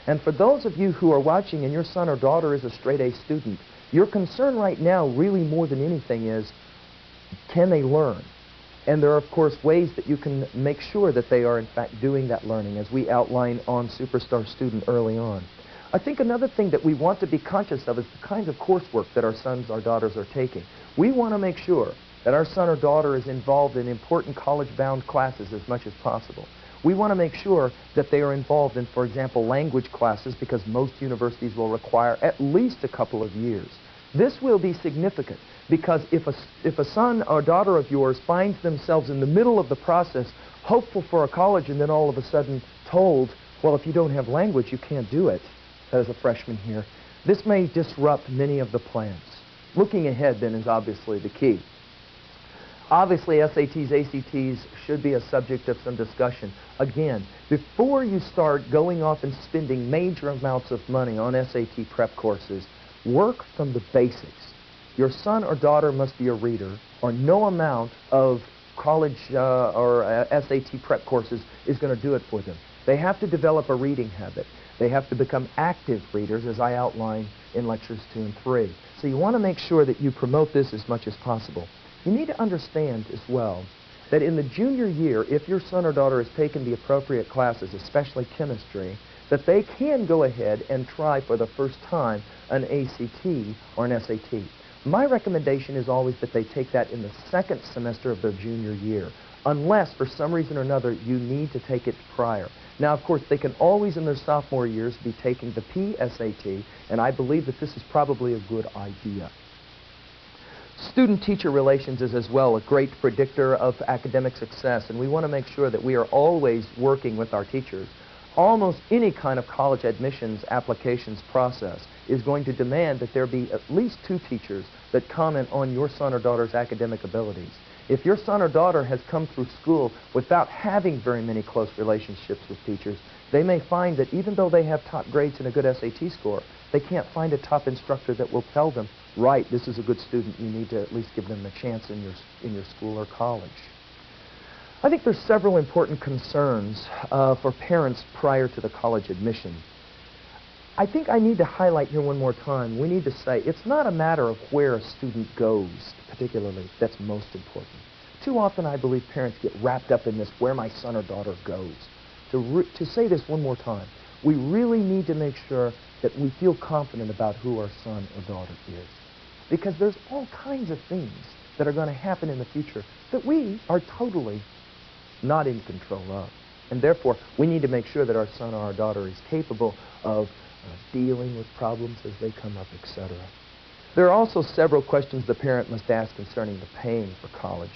And for those of you who are watching and your son or daughter is a straight-A student, your concern right now, really more than anything, is can they learn? And there are, of course, ways that you can make sure that they are, in fact, doing that learning, as we outline on Superstar Student early on. I think another thing that we want to be conscious of is the kinds of coursework that our sons or daughters are taking. We want to make sure that our son or daughter is involved in important college-bound classes as much as possible. We want to make sure that they are involved in, for example, language classes, because most universities will require at least a couple of years. This will be significant because if a son or daughter of yours finds themselves in the middle of the process, hopeful for a college, and then all of a sudden told, well, if you don't have language, you can't do it, as a freshman here, this may disrupt many of the plans. Looking ahead, then, is obviously the key. Obviously, SATs, ACTs should be a subject of some discussion. Again, before you start going off and spending major amounts of money on SAT prep courses, work from the basics. Your son or daughter must be a reader, or no amount of college or SAT prep courses is going to do it for them. They have to develop a reading habit. They have to become active readers, as I outline in lectures 2 and 3. So you want to make sure that you promote this as much as possible. You need to understand as well that in the junior year, if your son or daughter has taken the appropriate classes, especially chemistry, that they can go ahead and try for the first time an ACT or an SAT. My recommendation is always that they take that in the second semester of their junior year, unless for some reason or another you need to take it prior. Now, of course, they can always in their sophomore years be taking the PSAT, and I believe that this is probably a good idea. Student-teacher relations is as well a great predictor of academic success, and we want to make sure that we are always working with our teachers. Almost any kind of college admissions applications process is going to demand that there be at least 2 teachers that comment on your son or daughter's academic abilities. If your son or daughter has come through school without having very many close relationships with teachers, they may find that even though they have top grades and a good SAT score, they can't find a top instructor that will tell them, right, this is a good student, you need to at least give them a chance in your school or college. I think there's several important concerns for parents prior to the college admission. I think I need to highlight here one more time, we need to say it's not a matter of where a student goes, particularly, that's most important. Too often I believe parents get wrapped up in this, where my son or daughter goes. To say this one more time, we really need to make sure that we feel confident about who our son or daughter is. Because there's all kinds of things that are going to happen in the future that we are totally not in control of. And therefore, we need to make sure that our son or our daughter is capable of dealing with problems as they come up, etc. There are also several questions the parent must ask concerning the paying for college.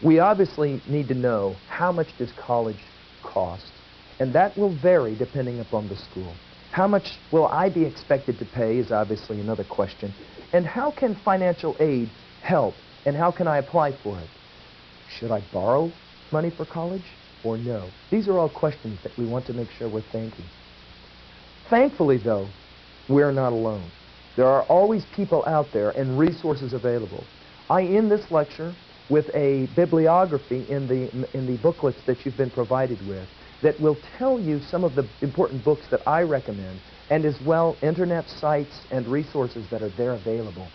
We obviously need to know how much does college cost, and that will vary depending upon the school. How much will I be expected to pay is obviously another question. And how can financial aid help, and how can I apply for it? Should I borrow money for college or no? These are all questions that we want to make sure we're thinking. Thankfully, though, we're not alone. There are always people out there and resources available. I end this lecture with a bibliography in the booklets that you've been provided with that will tell you some of the important books that I recommend, and as well internet sites and resources that are there available.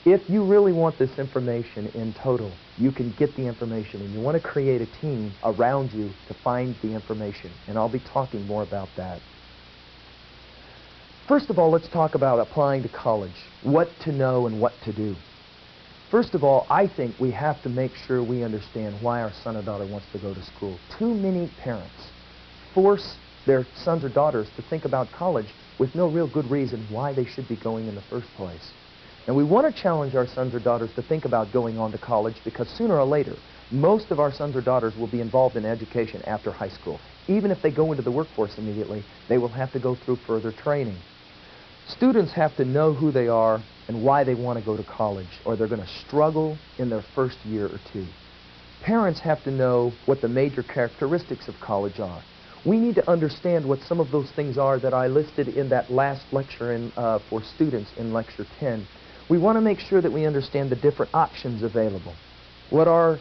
If you really want this information in total, you can get the information, and you want to create a team around you to find the information, and I'll be talking more about that. First of all, let's talk about applying to college, what to know and what to do. First of all, I think we have to make sure we understand why our son or daughter wants to go to school. Too many parents force their sons or daughters to think about college with no real good reason why they should be going in the first place. And we want to challenge our sons or daughters to think about going on to college, because sooner or later, most of our sons or daughters will be involved in education after high school. Even if they go into the workforce immediately, they will have to go through further training. Students have to know who they are and why they want to go to college, or they're going to struggle in their first year or 2. Parents have to know what the major characteristics of college are. We need to understand what some of those things are that I listed in that last lecture for students in Lecture 10. We want to make sure that we understand the different options available. What are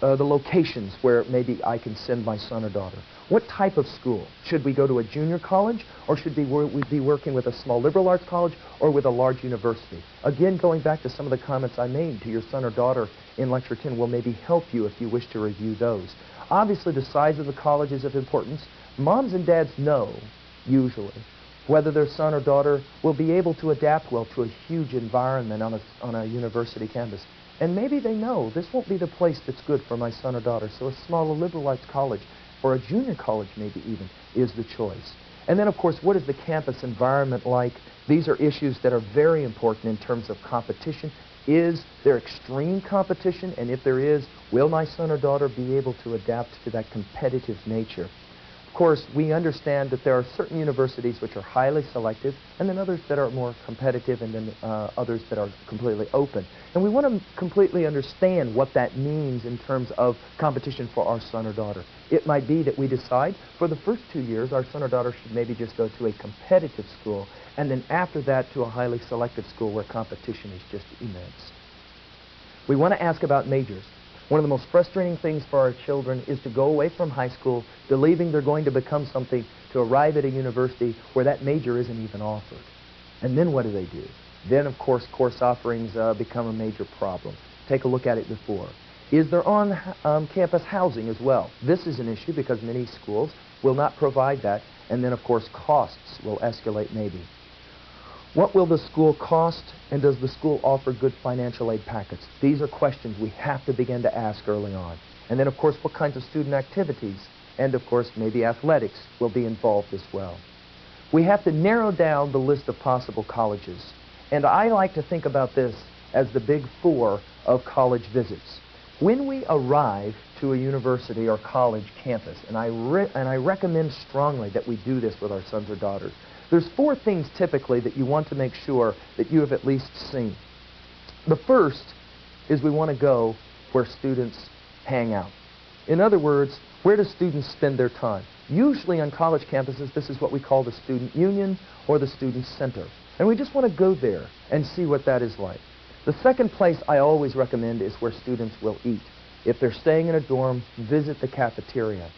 the locations where maybe I can send my son or daughter? What type of school? Should we go to a junior college, or should we be working with a small liberal arts college or with a large university? Again, going back to some of the comments I made to your son or daughter in Lecture 10 will maybe help you if you wish to review those. Obviously, the size of the college is of importance. Moms and dads know, usually, whether their son or daughter will be able to adapt well to a huge environment on a university campus. And maybe they know this won't be the place that's good for my son or daughter, so a smaller liberal arts college or a junior college maybe even is the choice. And then, of course, what is the campus environment like? These are issues that are very important in terms of competition. Is there extreme competition? And if there is, will my son or daughter be able to adapt to that competitive nature? Of course, we understand that there are certain universities which are highly selective, and then others that are more competitive, and then others that are completely open. And we want to completely understand what that means in terms of competition for our son or daughter. It might be that we decide for the first 2 years our son or daughter should maybe just go to a competitive school, and then after that to a highly selective school where competition is just immense. We want to ask about majors. One of the most frustrating things for our children is to go away from high school, believing they're going to become something, to arrive at a university where that major isn't even offered. And then what do? Then, of course offerings become a major problem. Take a look at it before. Is there on-campus housing as well? This is an issue because many schools will not provide that, and then, of course, costs will escalate maybe. What will the school cost, and does the school offer good financial aid packets? These are questions we have to begin to ask early on. And then, of course, what kinds of student activities, and, of course, maybe athletics will be involved as well. We have to narrow down the list of possible colleges. And I like to think about this as the big four of college visits. When we arrive to a university or college campus, and I recommend strongly that we do this with our sons or daughters, there's four things typically that you want to make sure that you have at least seen. The first is we want to go where students hang out. In other words, where do students spend their time? Usually on college campuses, this is what we call the student union or the student center. And we just want to go there and see what that is like. The second place I always recommend is where students will eat. If they're staying in a dorm, visit the cafeteria.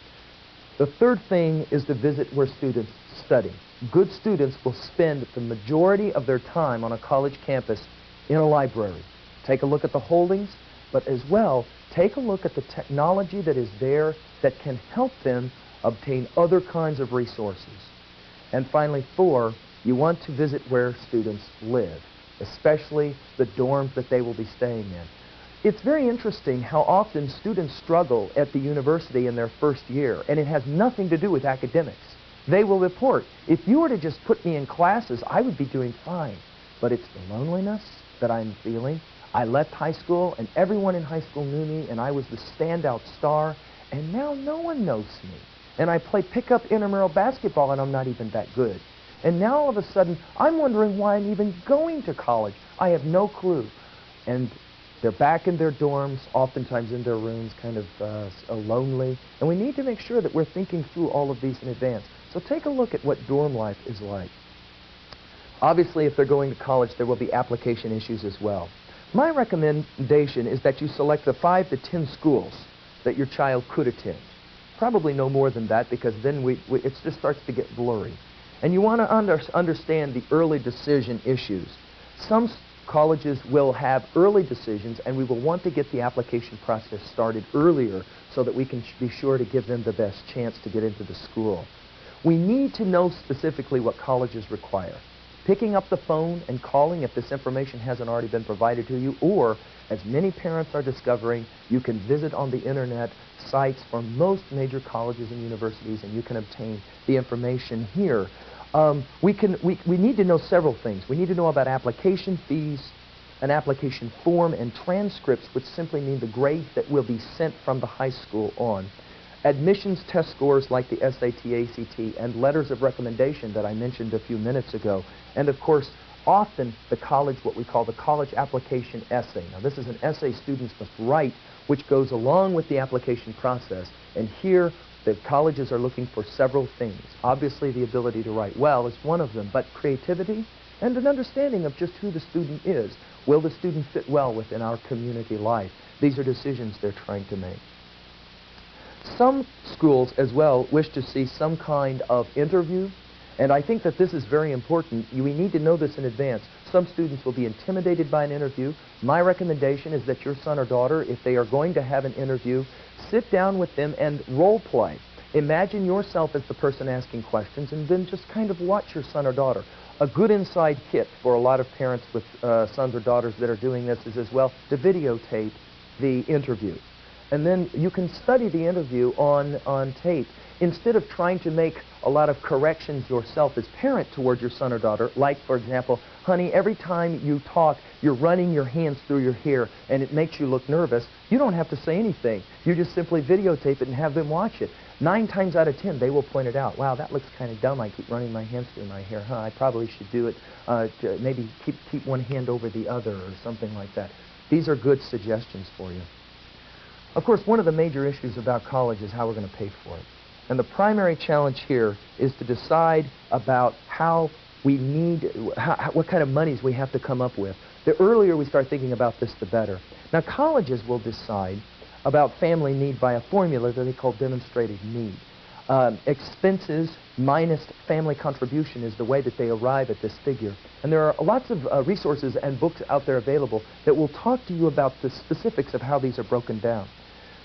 The third thing is to visit where students study. Good students will spend the majority of their time on a college campus in a library. Take a look at the holdings, but as well, take a look at the technology that is there that can help them obtain other kinds of resources. And finally, four, you want to visit where students live, especially the dorms that they will be staying in. It's very interesting how often students struggle at the university in their first year, and it has nothing to do with academics. They will report, if you were to just put me in classes, I would be doing fine. But it's the loneliness that I'm feeling. I left high school, and everyone in high school knew me, and I was the standout star, and now no one knows me. And I play pickup intramural basketball, and I'm not even that good. And now all of a sudden, I'm wondering why I'm even going to college. I have no clue. And they're back in their dorms, oftentimes in their rooms, kind of lonely. And we need to make sure that we're thinking through all of these in advance. So take a look at what dorm life is like. Obviously, if they're going to college, there will be application issues as well. My recommendation is that you select the 5 to 10 schools that your child could attend. Probably no more than that, because then it just starts to get blurry. And you want to understand the early decision issues. Some colleges will have early decisions, and we will want to get the application process started earlier so that we can be sure to give them the best chance to get into the school. We need to know specifically what colleges require. Picking up the phone and calling if this information hasn't already been provided to you, or, as many parents are discovering, you can visit on the internet sites for most major colleges and universities, and you can obtain the information here. We need to know several things. We need to know about application fees, an application form, and transcripts, which simply mean the grades that will be sent from the high school on. Admissions test scores like the SAT, ACT, and letters of recommendation that I mentioned a few minutes ago. And of course, often the college, what we call the college application essay. Now this is an essay students must write, which goes along with the application process. And here, the colleges are looking for several things. Obviously, the ability to write well is one of them, but creativity and an understanding of just who the student is. Will the student fit well within our community life? These are decisions they're trying to make. Some schools as well wish to see some kind of interview, and I think that this is very important. We need to know this in advance. Some students will be intimidated by an interview. My recommendation is that your son or daughter, if they are going to have an interview, sit down with them and role play. Imagine yourself as the person asking questions, and then just kind of watch your son or daughter. A good inside kit for a lot of parents with sons or daughters that are doing this is as well to videotape the interview. And then you can study the interview on tape. Instead of trying to make a lot of corrections yourself as parent toward your son or daughter, like, for example, honey, every time you talk, you're running your hands through your hair, and it makes you look nervous, you don't have to say anything. You just simply videotape it and have them watch it. 9 times out of 10, they will point it out. Wow, that looks kind of dumb. I keep running my hands through my hair. I probably should do it, to maybe keep one hand over the other or something like that. These are good suggestions for you. Of course, one of the major issues about college is how we're going to pay for it. And the primary challenge here is to decide about how we need, what kind of monies we have to come up with. The earlier we start thinking about this, the better. Now, colleges will decide about family need by a formula that they call demonstrated need. Expenses minus family contribution is the way that they arrive at this figure. And there are lots of resources and books out there available that will talk to you about the specifics of how these are broken down.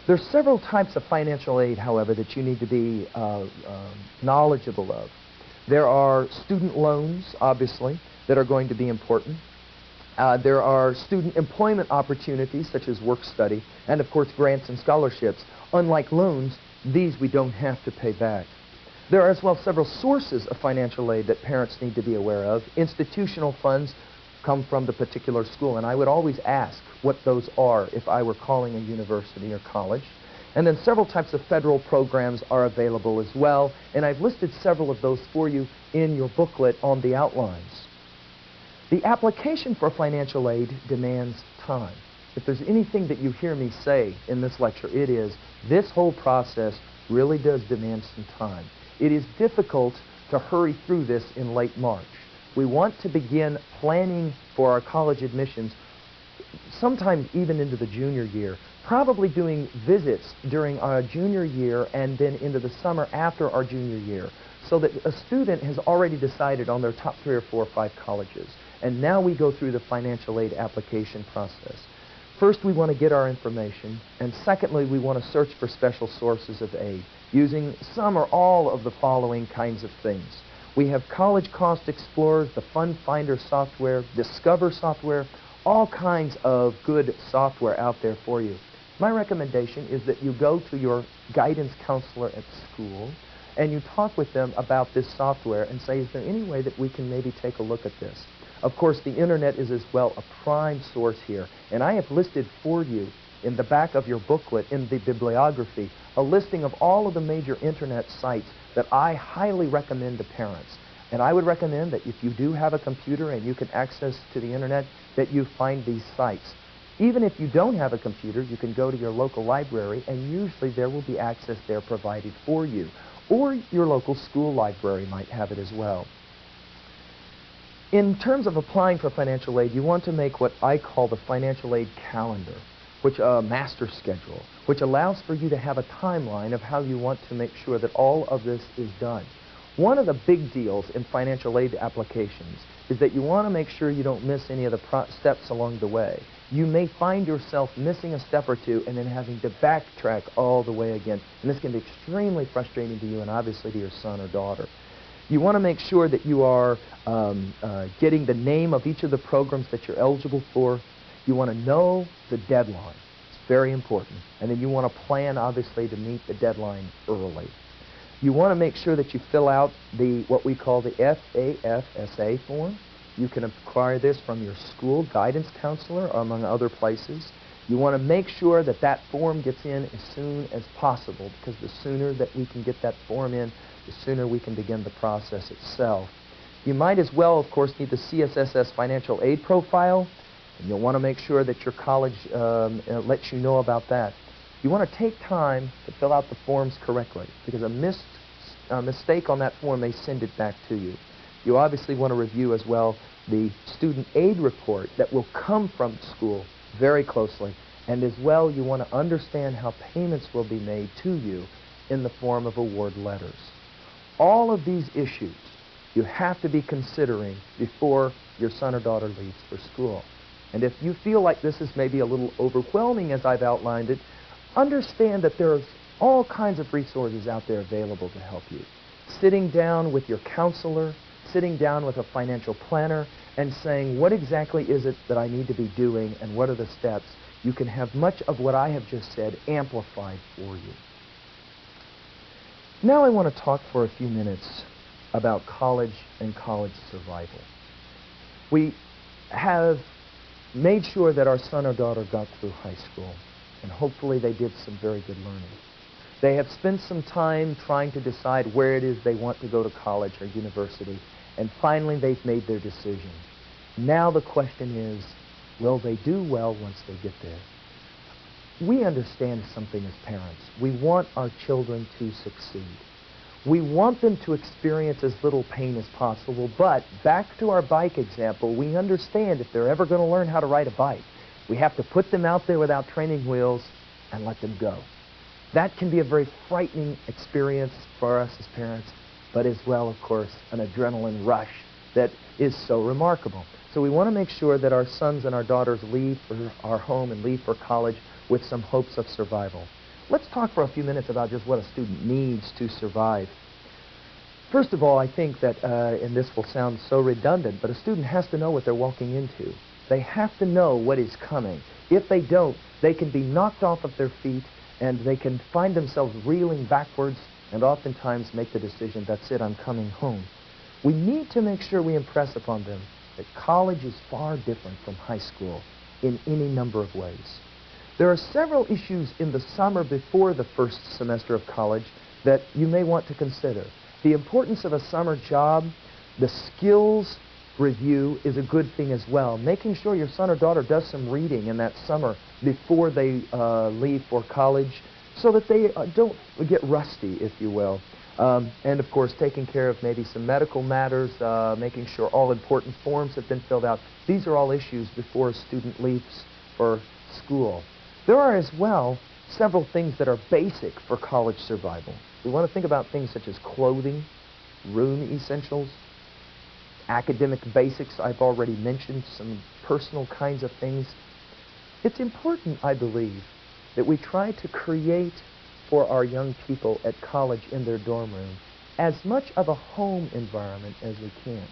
There's several types of financial aid, however, that you need to be knowledgeable of. There are student loans, obviously, that are going to be important. There are student employment opportunities, such as work-study, and of course grants and scholarships. Unlike loans, these we don't have to pay back. There are as well several sources of financial aid that parents need to be aware of. Institutional funds come from the particular school, and I would always ask what those are if I were calling a university or college. And then several types of federal programs are available as well, and I've listed several of those for you in your booklet on the outlines. The application for financial aid demands time. If there's anything that you hear me say in this lecture, it is this whole process really does demand some time. It is difficult to hurry through this in late March. We want to begin planning for our college admissions sometime even into the junior year, probably doing visits during our junior year and then into the summer after our junior year, so that a student has already decided on their top 3 or 4 or 5 colleges. And now we go through the financial aid application process. First, we want to get our information, and secondly, we want to search for special sources of aid using some or all of the following kinds of things. We have College Cost Explorers, the Fund Finder software, Discover software, all kinds of good software out there for you. My recommendation is that you go to your guidance counselor at school and you talk with them about this software and say, is there any way that we can maybe take a look at this? Of course, the internet is as well a prime source here, and I have listed for you in the back of your booklet, in the bibliography, a listing of all of the major internet sites that I highly recommend to parents. And I would recommend that if you do have a computer and you can access to the internet, that you find these sites. Even if you don't have a computer, you can go to your local library, and usually there will be access there provided for you. Or your local school library might have it as well. In terms of applying for financial aid, you want to make what I call the financial aid calendar, which a master schedule, which allows for you to have a timeline of how you want to make sure that all of this is done. One of the big deals in financial aid applications is that you want to make sure you don't miss any of the steps along the way. You may find yourself missing a step or two and then having to backtrack all the way again. And this can be extremely frustrating to you and obviously to your son or daughter. You want to make sure that you are getting the name of each of the programs that you're eligible for. You want to know the deadline. It's very important. And then you want to plan, obviously, to meet the deadline early. You want to make sure that you fill out what we call the FAFSA form. You can acquire this from your school guidance counselor, among other places. You want to make sure that that form gets in as soon as possible, because the sooner that we can get that form in, the sooner we can begin the process itself. You might as well, of course, need the CSSS financial aid profile, and you'll want to make sure that your college lets you know about that. You want to take time to fill out the forms correctly, because a mistake on that form may send it back to you. You obviously want to review as well the student aid report that will come from school very closely, and as well you want to understand how payments will be made to you in the form of award letters. All of these issues you have to be considering before your son or daughter leaves for school. And if you feel like this is maybe a little overwhelming as I've outlined it, understand that there's all kinds of resources out there available to help you. Sitting down with your counselor, sitting down with a financial planner, and saying, what exactly is it that I need to be doing and what are the steps? You can have much of what I have just said amplified for you. Now I want to talk for a few minutes about college and college survival. We have made sure that our son or daughter got through high school, and hopefully they did some very good learning. They have spent some time trying to decide where it is they want to go to college or university, and finally they've made their decision. Now the question is, will they do well once they get there? We understand something as parents. We want our children to succeed. We want them to experience as little pain as possible, but back to our bike example, we understand if they're ever going to learn how to ride a bike, we have to put them out there without training wheels, and let them go. That can be a very frightening experience for us as parents, but as well, of course, an adrenaline rush that is so remarkable. So we want to make sure that our sons and our daughters leave for our home and leave for college with some hopes of survival. Let's talk for a few minutes about just what a student needs to survive. First of all, I think that, and this will sound so redundant, but a student has to know what they're walking into. They have to know what is coming. If they don't, they can be knocked off of their feet and they can find themselves reeling backwards and oftentimes make the decision, that's it, I'm coming home. We need to make sure we impress upon them that college is far different from high school in any number of ways. There are several issues in the summer before the first semester of college that you may want to consider. The importance of a summer job, the skills review is a good thing as well. Making sure your son or daughter does some reading in that summer before they leave for college so that they don't get rusty, if you will. And of course, taking care of maybe some medical matters, making sure all important forms have been filled out. These are all issues before a student leaves for school. There are as well several things that are basic for college survival. We want to think about things such as clothing, room essentials, academic basics. I've already mentioned some personal kinds of things. It's important, I believe, that we try to create for our young people at college in their dorm room as much of a home environment as we can.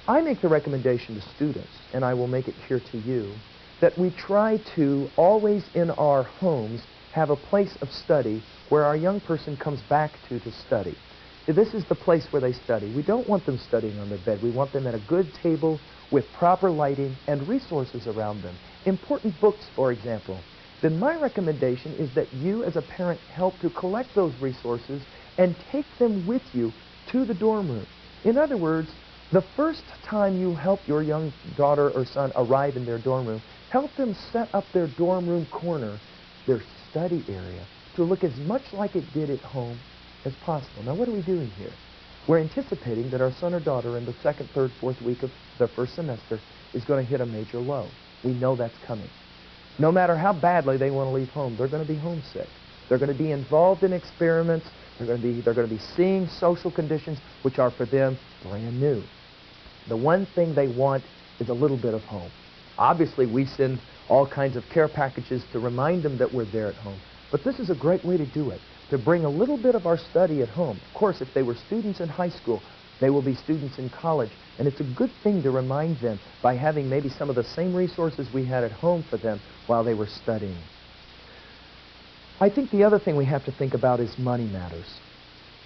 I make the recommendation to students, and I will make it here to you, that we try to always in our homes have a place of study where our young person comes back to study. This is the place where they study. We don't want them studying on their bed. We want them at a good table with proper lighting and resources around them. Important books, for example. Then my recommendation is that you as a parent help to collect those resources and take them with you to the dorm room. In other words, the first time you help your young daughter or son arrive in their dorm room, help them set up their dorm room corner, their study area, to look as much like it did at home as possible. Now, what are we doing here? We're anticipating that our son or daughter in the second, third, fourth week of the first semester is going to hit a major low. We know that's coming. No matter how badly they want to leave home, they're going to be homesick. They're going to be involved in experiments. They're going to be seeing social conditions which are for them brand new. The one thing they want is a little bit of home. Obviously, we send all kinds of care packages to remind them that we're there at home. But this is a great way to do it, to bring a little bit of our study at home. Of course, if they were students in high school, they will be students in college. And it's a good thing to remind them by having maybe some of the same resources we had at home for them while they were studying. I think the other thing we have to think about is money matters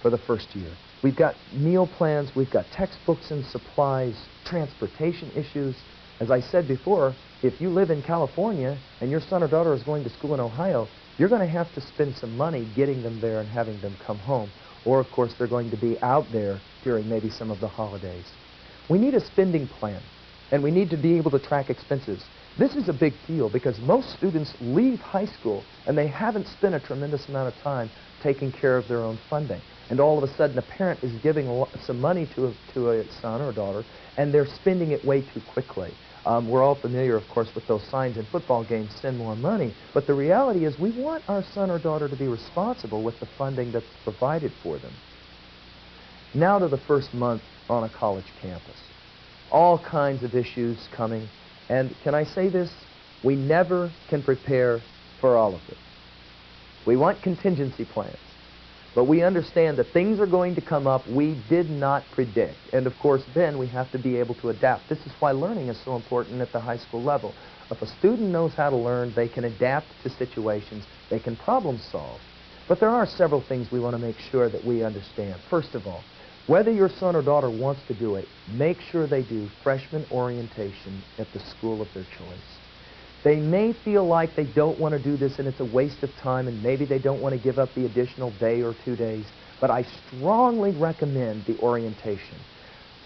for the first year. We've got meal plans, we've got textbooks and supplies, transportation issues. As I said before, if you live in California and your son or daughter is going to school in Ohio, you're going to have to spend some money getting them there and having them come home. Or, of course, they're going to be out there during maybe some of the holidays. We need a spending plan, and we need to be able to track expenses. This is a big deal because most students leave high school and they haven't spent a tremendous amount of time taking care of their own funding. And all of a sudden, a parent is giving some money to a son or daughter, and they're spending it way too quickly. We're all familiar, of course, with those signs in football games, send more money. But the reality is we want our son or daughter to be responsible with the funding that's provided for them. Now to the first month on a college campus. All kinds of issues coming. And can I say this? We never can prepare for all of it. We want contingency plans. But we understand that things are going to come up we did not predict. And of course, then we have to be able to adapt. This is why learning is so important at the high school level. If a student knows how to learn, they can adapt to situations, they can problem solve. But there are several things we want to make sure that we understand. First of all, whether your son or daughter wants to do it, make sure they do freshman orientation at the school of their choice. They may feel like they don't want to do this and it's a waste of time and maybe they don't want to give up the additional day or 2 days, but I strongly recommend the orientation.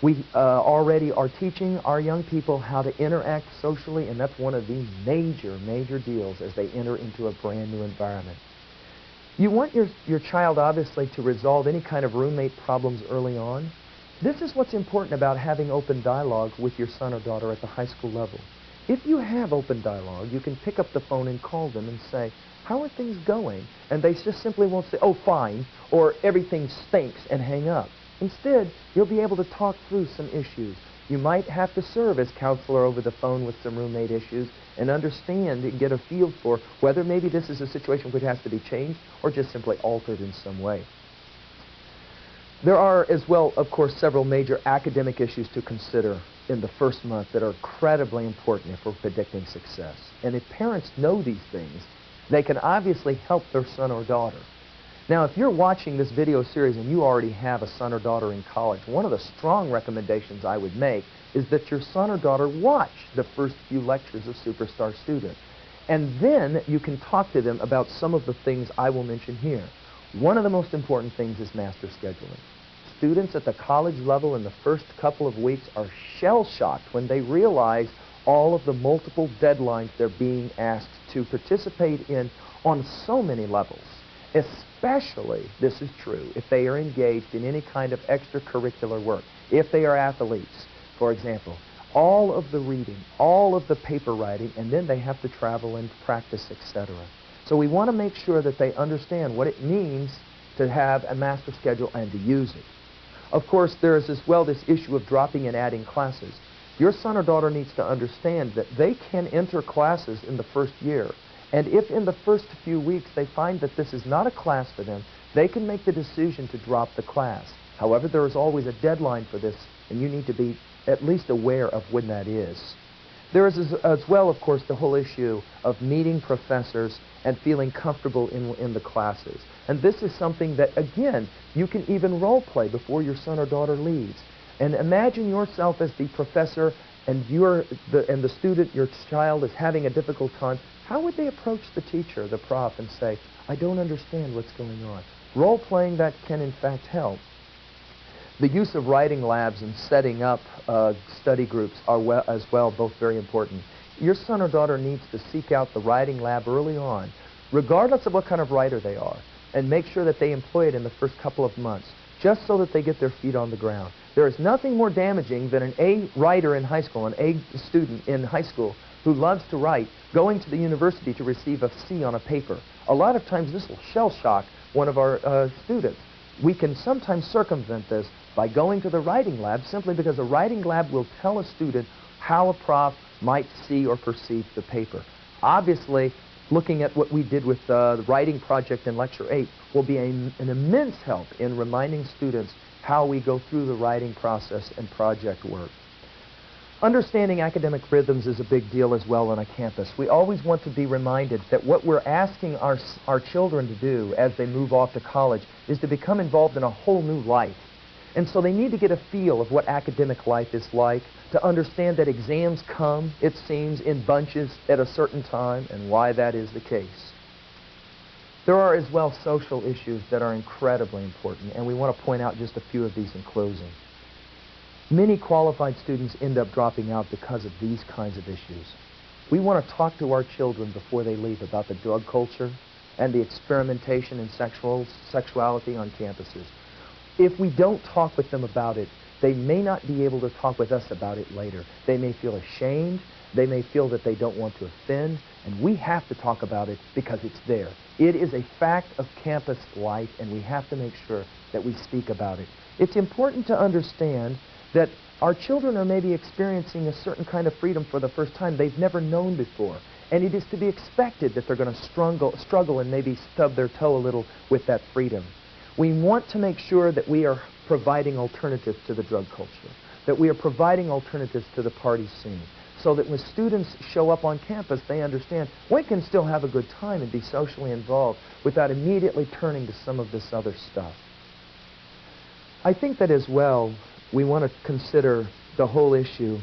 We already are teaching our young people how to interact socially, and that's one of the major deals as they enter into a brand new environment. You want your child, obviously, to resolve any kind of roommate problems early on. This is what's important about having open dialogue with your son or daughter at the high school level. If you have open dialogue, you can pick up the phone and call them and say, how are things going? And they just simply won't say, oh, fine, or everything stinks, and hang up. Instead, you'll be able to talk through some issues. You might have to serve as counselor over the phone with some roommate issues and understand and get a feel for whether maybe this is a situation which has to be changed or just simply altered in some way. There are as well, of course, several major academic issues to consider in the first month that are incredibly important if we're predicting success. And if parents know these things, they can obviously help their son or daughter. Now, if you're watching this video series and you already have a son or daughter in college, one of the strong recommendations I would make is that your son or daughter watch the first few lectures of Superstar Student. And then you can talk to them about some of the things I will mention here. One of the most important things is master scheduling. Students at the college level in the first couple of weeks are shell-shocked when they realize all of the multiple deadlines they're being asked to participate in on so many levels. Especially, this is true, if they are engaged in any kind of extracurricular work. If they are athletes, for example, all of the reading, all of the paper writing, and then they have to travel and practice, etc. So we want to make sure that they understand what it means to have a master schedule and to use it. Of course, there is as well this issue of dropping and adding classes. Your son or daughter needs to understand that they can enter classes in the first year. And if in the first few weeks they find that this is not a class for them, they can make the decision to drop the class. However, there is always a deadline for this, and you need to be at least aware of when that is. There is as well, of course, the whole issue of meeting professors and feeling comfortable in the classes. And this is something that, again, you can even role play before your son or daughter leaves. And imagine yourself as the professor and the student, your child, is having a difficult time. How would they approach the teacher, the prof, and say, I don't understand what's going on? Role-playing that can, in fact, help. The use of writing labs and setting up study groups are as well both very important. Your son or daughter needs to seek out the writing lab early on, regardless of what kind of writer they are, and make sure that they employ it in the first couple of months, just so that they get their feet on the ground. There is nothing more damaging than an A writer in high school, an A student in high school, who loves to write, going to the university to receive a C on a paper. A lot of times this will shell-shock one of our students. We can sometimes circumvent this by going to the writing lab simply because a writing lab will tell a student how a prof might see or perceive the paper. Obviously, looking at what we did with the writing project in Lecture 8 will be an immense help in reminding students how we go through the writing process and project work. Understanding academic rhythms is a big deal as well on a campus. We always want to be reminded that what we're asking our children to do as they move off to college is to become involved in a whole new life. And so they need to get a feel of what academic life is like, to understand that exams come, it seems, in bunches at a certain time, and why that is the case. There are as well social issues that are incredibly important, and we want to point out just a few of these in closing. Many qualified students end up dropping out because of these kinds of issues. We want to talk to our children before they leave about the drug culture and the experimentation in sexuality on campuses. If we don't talk with them about it, they may not be able to talk with us about it later. They may feel ashamed. They may feel that they don't want to offend. And we have to talk about it because it's there. It is a fact of campus life, and we have to make sure that we speak about it. It's important to understand that our children are maybe experiencing a certain kind of freedom for the first time they've never known before. And it is to be expected that they're going to struggle and maybe stub their toe a little with that freedom. We want to make sure that we are providing alternatives to the drug culture, that we are providing alternatives to the party scene, so that when students show up on campus, they understand we can still have a good time and be socially involved without immediately turning to some of this other stuff. I think that as well, we want to consider the whole issue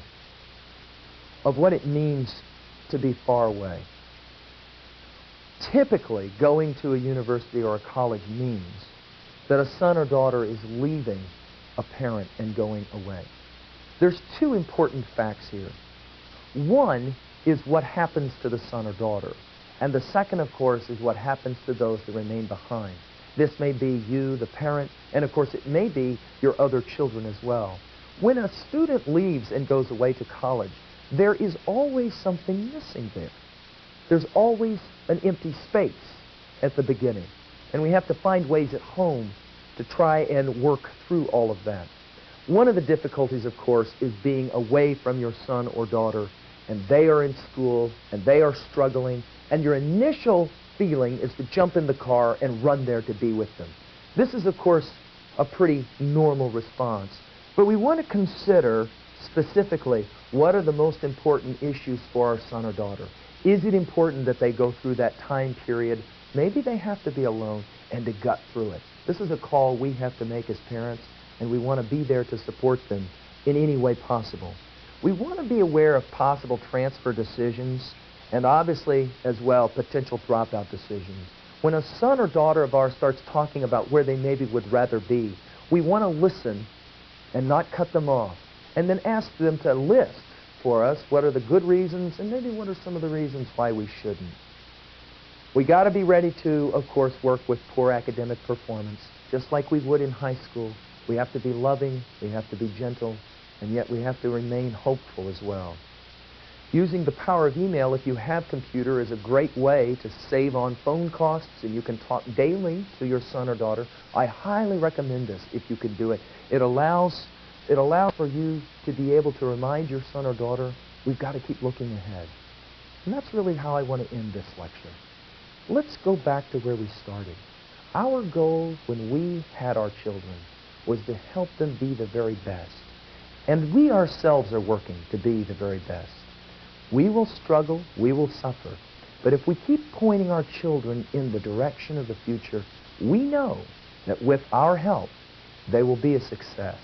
of what it means to be far away. Typically, going to a university or a college means that a son or daughter is leaving a parent and going away. There's two important facts here. One is what happens to the son or daughter, and the second, of course, is what happens to those that remain behind. This may be you, the parent, and of course it may be your other children as well. When a student leaves and goes away to college, there is always something missing there. There's always an empty space at the beginning. And we have to find ways at home to try and work through all of that. One of the difficulties, of course, is being away from your son or daughter, and they are in school, and they are struggling, and your initial feeling is to jump in the car and run there to be with them. This is, of course, a pretty normal response. But we want to consider specifically what are the most important issues for our son or daughter. Is it important that they go through that time period? Maybe they have to be alone and to gut through it. This is a call we have to make as parents, and we want to be there to support them in any way possible. We want to be aware of possible transfer decisions and obviously as well potential dropout decisions. When a son or daughter of ours starts talking about where they maybe would rather be, we want to listen and not cut them off, and then ask them to list for us what are the good reasons and maybe what are some of the reasons why we shouldn't. We got to be ready to, of course, work with poor academic performance, just like we would in high school. We have to be loving, we have to be gentle, and yet we have to remain hopeful as well. Using the power of email, if you have computer, is a great way to save on phone costs, and you can talk daily to your son or daughter. I highly recommend this if you can do it. It allows for you to be able to remind your son or daughter, we've got to keep looking ahead. And that's really how I want to end this lecture. Let's go back to where we started. Our goal when we had our children was to help them be the very best. And we ourselves are working to be the very best. We will struggle, we will suffer. But if we keep pointing our children in the direction of the future, we know that with our help, they will be a success.